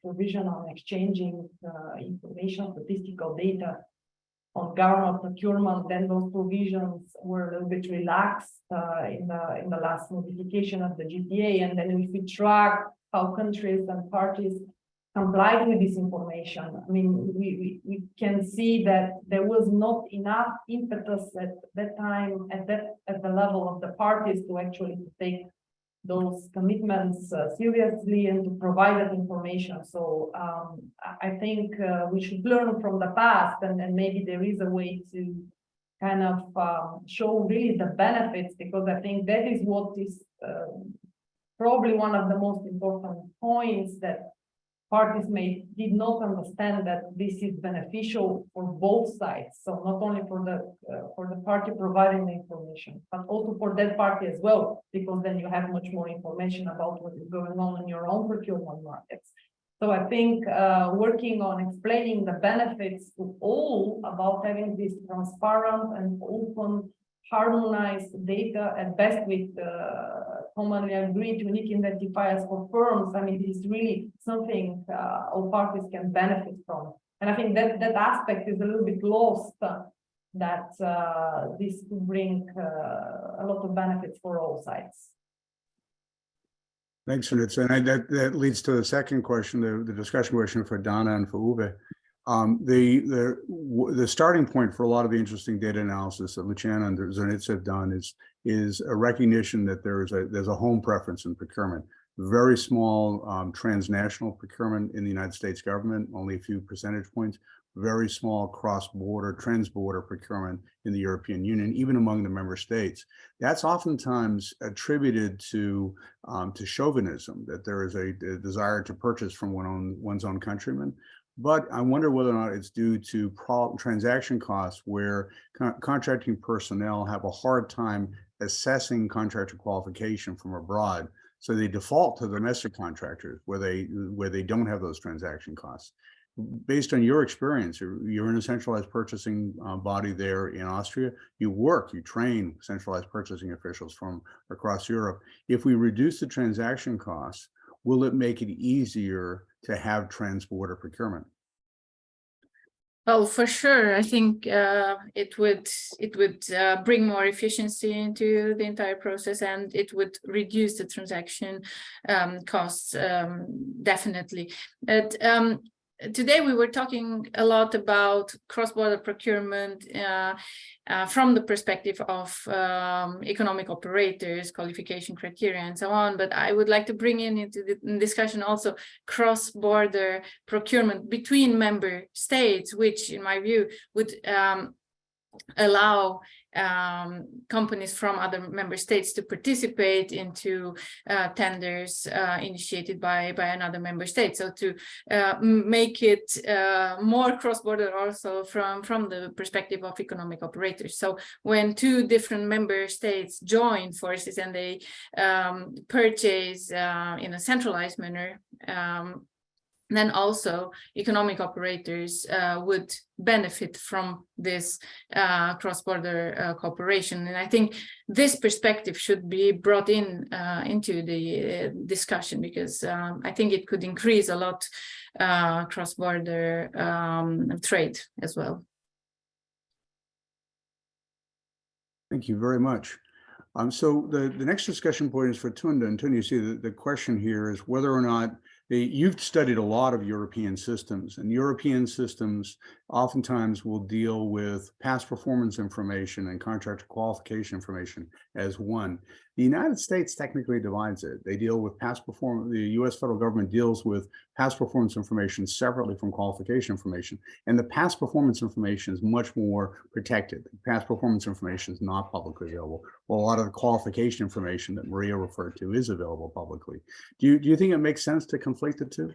provision on exchanging information, statistical data on government procurement, then those provisions were a little bit relaxed in the last modification of the GPA. And then if we track how countries and parties complied with this information, I mean, we can see that there was not enough impetus at that time at the level of the parties to actually take those commitments seriously and to provide that information. So I think we should learn from the past, and maybe there is a way to kind of show really the benefits, because I think that is what is probably one of the most important points, that parties did not understand that this is beneficial for both sides. So not only for the party providing the information, but also for that party as well, because then you have much more information about what is going on in your own procurement markets. So I think working on explaining the benefits to all about having this transparent and open, harmonized data, at best with commonly agreed unique identifiers for firms. I mean, it's really something all parties can benefit from. And I think that aspect is a little bit lost, that this could bring a lot of benefits for all sides. Thanks, Sunitsa. And that leads to the second question, the discussion question for Dana and for Uwe. The starting point for a lot of the interesting data analysis that Luciana and Zernitz have done is a recognition that there's a home preference in procurement. Very small transnational procurement in the United States government, only a few percentage points. Very small cross-border, trans-border procurement in the European Union, even among the member states. That's oftentimes attributed to chauvinism, that there is a desire to purchase from one's own countrymen. But I wonder whether or not it's due to transaction costs, where contracting personnel have a hard time assessing contractor qualification from abroad. So they default to domestic contractors where they don't have those transaction costs. Based on your experience, you're in a centralized purchasing body there in Austria. You train centralized purchasing officials from across Europe. If we reduce the transaction costs, will it make it easier to have trans-border procurement? Well, for sure, I think it would bring more efficiency into the entire process, and it would reduce the transaction costs, definitely. But today we were talking a lot about cross-border procurement from the perspective of economic operators, qualification criteria, and so on. But I would like to bring into the discussion also cross-border procurement between member states, which in my view would allow companies from other member states to participate into tenders initiated by another member state. So to make it more cross-border also from the perspective of economic operators. So when two different member states join forces and they purchase in a centralized manner, then also economic operators would benefit from this cross-border cooperation. And I think this perspective should be brought into the discussion, because I think it could increase a lot cross-border trade as well. Thank you very much. So the next discussion point is for Tunda. And Tunda, you see the question here is whether or not you've studied a lot of European systems, and European systems oftentimes will deal with past performance information and contractor qualification information as one. The United States technically divides it. They deal with past performance. The US federal government deals with past performance information separately from qualification information. And the past performance information is much more protected. Past performance information is not publicly available. Well, a lot of the qualification information that Maria referred to is available publicly. Do you think it makes sense to conflate the two?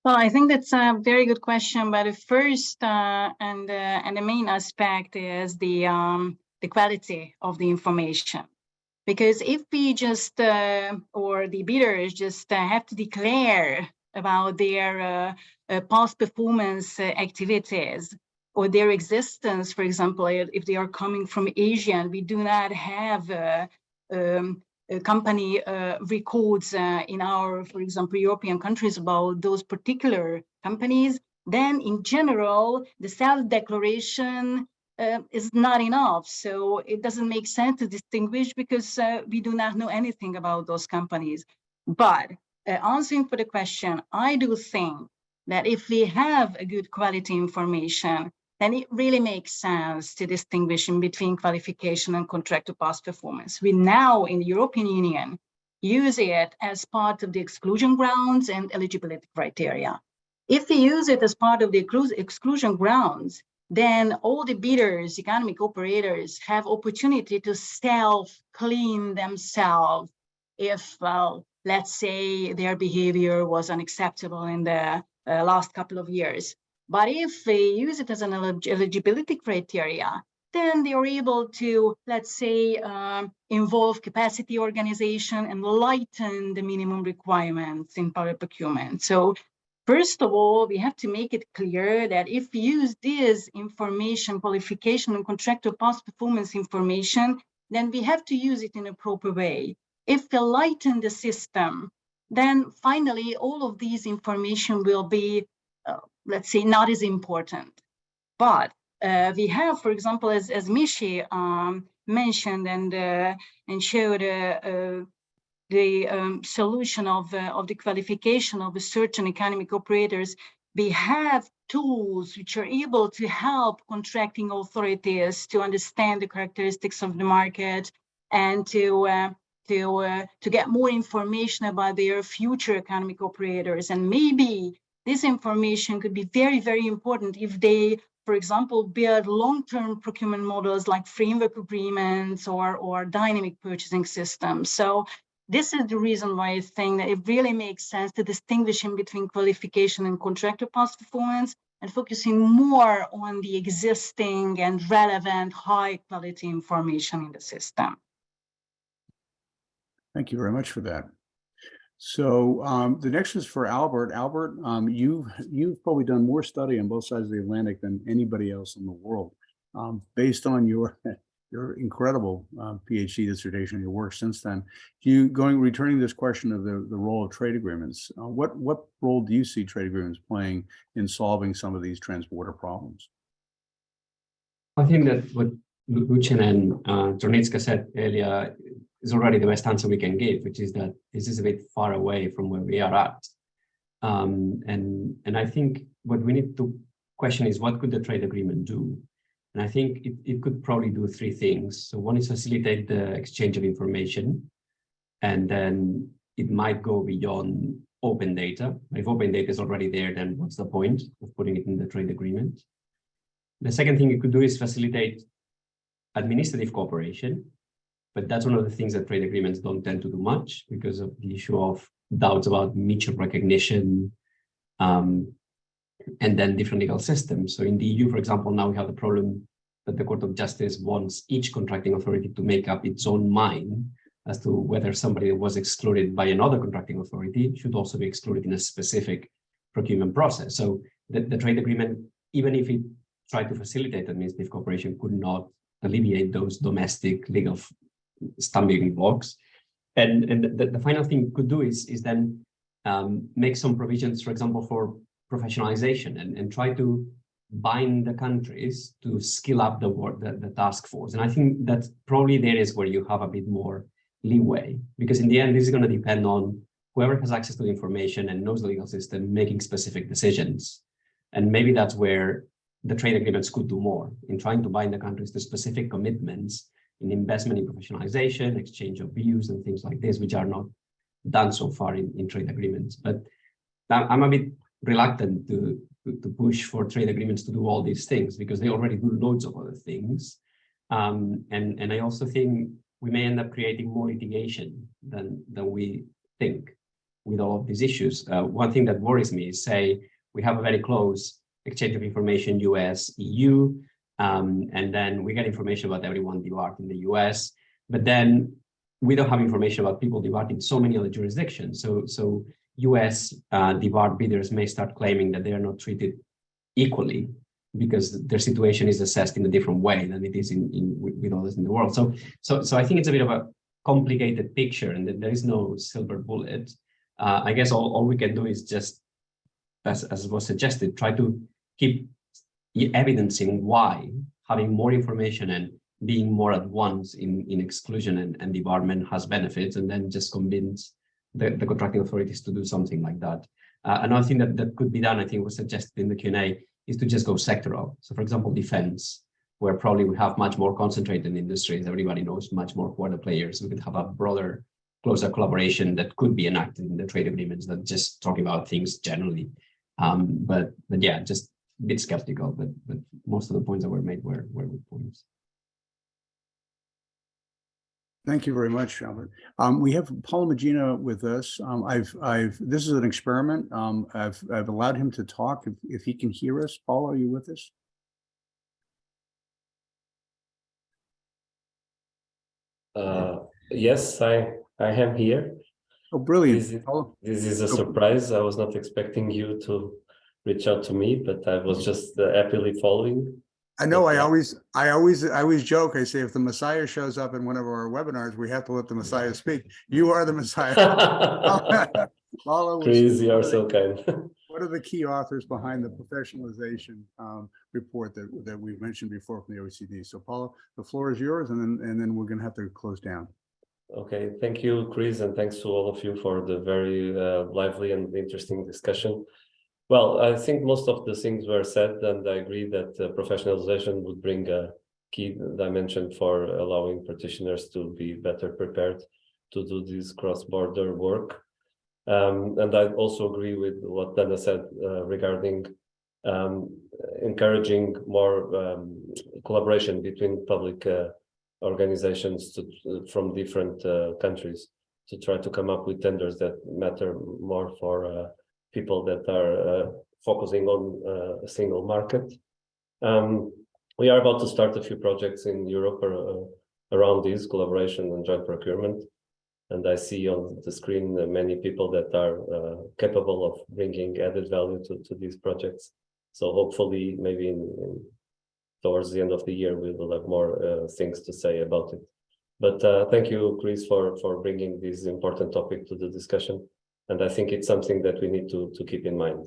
Well, I think that's a very good question. But the first and the main aspect is the quality of the information. Because if we just, or the bidders just have to declare about their past performance activities or their existence, for example, if they are coming from Asia and we do not have company records in our, for example, European countries about those particular companies, then in general, the self-declaration is not enough. So it doesn't make sense to distinguish because we do not know anything about those companies. But answering for the question, I do think that if we have a good quality information, then it really makes sense to distinguish in between qualification and contractor past performance. We now in the European Union use it as part of the exclusion grounds and eligibility criteria. If we use it as part of the exclusion grounds, then all the bidders, economic operators have opportunity to self-clean themselves if, let's say, their behavior was unacceptable in the last couple of years. But if they use it as an eligibility criteria, then they are able to, let's say, involve capacity organization and lighten the minimum requirements in public procurement. So first of all, we have to make it clear that if we use this information, qualification and contractor past performance information, then we have to use it in a proper way. If we lighten the system, then finally all of these information will be let's say, not as important. But we have, for example, as Mishi mentioned and showed the solution of the qualification of certain economic operators, we have tools which are able to help contracting authorities to understand the characteristics of the market and to get more information about their future economic operators. And maybe this information could be very, very important if they, for example, build long-term procurement models like framework agreements or dynamic purchasing systems. So this is the reason why I think that it really makes sense to distinguish in between qualification and contractor past performance and focusing more on the existing and relevant high-quality information in the system. Thank you very much for that. So the next is for Albert. Albert, you've probably done more study on both sides of the Atlantic than anybody else in the world, based on your incredible PhD dissertation, your work since then. Returning this question of the role of trade agreements, what role do you see trade agreements playing in solving some of these transborder problems? I think that what Lucien and Tornitska said earlier is already the best answer we can give, which is that this is a bit far away from where we are at. And I think what we need to question is what could the trade agreement do? And I think it could probably do three things. So one is facilitate the exchange of information, and then it might go beyond open data. If open data is already there, then what's the point of putting it in the trade agreement? The second thing it could do is facilitate administrative cooperation. But that's one of the things that trade agreements don't tend to do much because of the issue of doubts about mutual recognition and then different legal systems. So in the EU, for example, now we have the problem that the Court of Justice wants each contracting authority to make up its own mind as to whether somebody that was excluded by another contracting authority should also be excluded in a specific procurement process. So the trade agreement, even if it tried to facilitate administrative cooperation, could not alleviate those domestic legal stumbling blocks. And the final thing it could do is then make some provisions, for example, for professionalization and try to bind the countries to skill up the task force. And I think that's probably the areas where you have a bit more leeway, because in the end, this is going to depend on whoever has access to the information and knows the legal system making specific decisions. And maybe that's where the trade agreements could do more in trying to bind the countries to specific commitments in investment in professionalization, exchange of views and things like this, which are not done so far in trade agreements. But I'm a bit reluctant to push for trade agreements to do all these things because they already do loads of other things. And I also think we may end up creating more litigation than we think with all of these issues. One thing that worries me is, say, we have a very close exchange of information, US, EU, and then we get information about everyone debarked in the US, but then we don't have information about people debarked in so many other jurisdictions. So US debarked bidders may start claiming that they are not treated equally because their situation is assessed in a different way than it is with others in the world. So I think it's a bit of a complicated picture, and that there is no silver bullet. I guess all we can do is just, as was suggested, try to keep evidencing why having more information and being more at once in exclusion and debarment has benefits, and then just convince the contracting authorities to do something like that. Another thing that could be done, I think was suggested in the Q&A, is to just go sectoral. So for example, defense, where probably we have much more concentrated industries, everybody knows much more who are the players. We could have a broader, closer collaboration that could be enacted in the trade agreements than just talking about things generally. But yeah, just a bit skeptical, but most of the points that were made were good points. Thank you very much, Albert. We have Paolo Magina with us. This is an experiment. I've allowed him to talk if he can hear us. Paolo, are you with us? Yes, I am here. Oh, brilliant. This is a surprise. I was not expecting you to reach out to me, but I was just happily following. I know. I always joke. I say, if the Messiah shows up in one of our webinars, we have to let the Messiah speak. You are the Messiah. Chris, you are so kind. One of the key authors behind the professionalization report that we've mentioned before from the OECD. So, Paolo, the floor is yours, and then we're going to have to close down. Okay, thank you, Chris, and thanks to all of you for the very lively and interesting discussion. Well, I think most of the things were said, and I agree that professionalization would bring a key dimension for allowing practitioners to be better prepared to do this cross-border work. And I also agree with what Dana said regarding encouraging more collaboration between public organizations from different countries to try to come up with tenders that matter more for people that are focusing on a single market. We are about to start a few projects in Europe around this collaboration and joint procurement. And I see on the screen many people that are capable of bringing added value to these projects. So hopefully, maybe towards the end of the year, we will have more things to say about it. But thank you, Chris, for bringing this important topic to the discussion. And I think it's something that we need to keep in mind.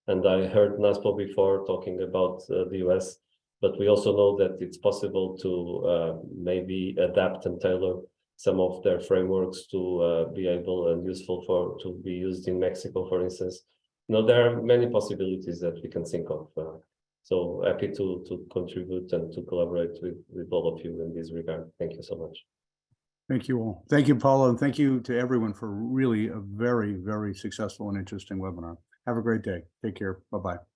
And I heard NASPO before talking about the US, but we also know that it's possible to maybe adapt and tailor some of their frameworks to be able and useful to be used in Mexico, for instance. There are many possibilities that we can think of. So happy to contribute and to collaborate with all of you in this regard. Thank you so much. Thank you all. Thank you, Paolo, and thank you to everyone for really a very, very successful and interesting webinar. Have a great day. Take care. Bye-bye.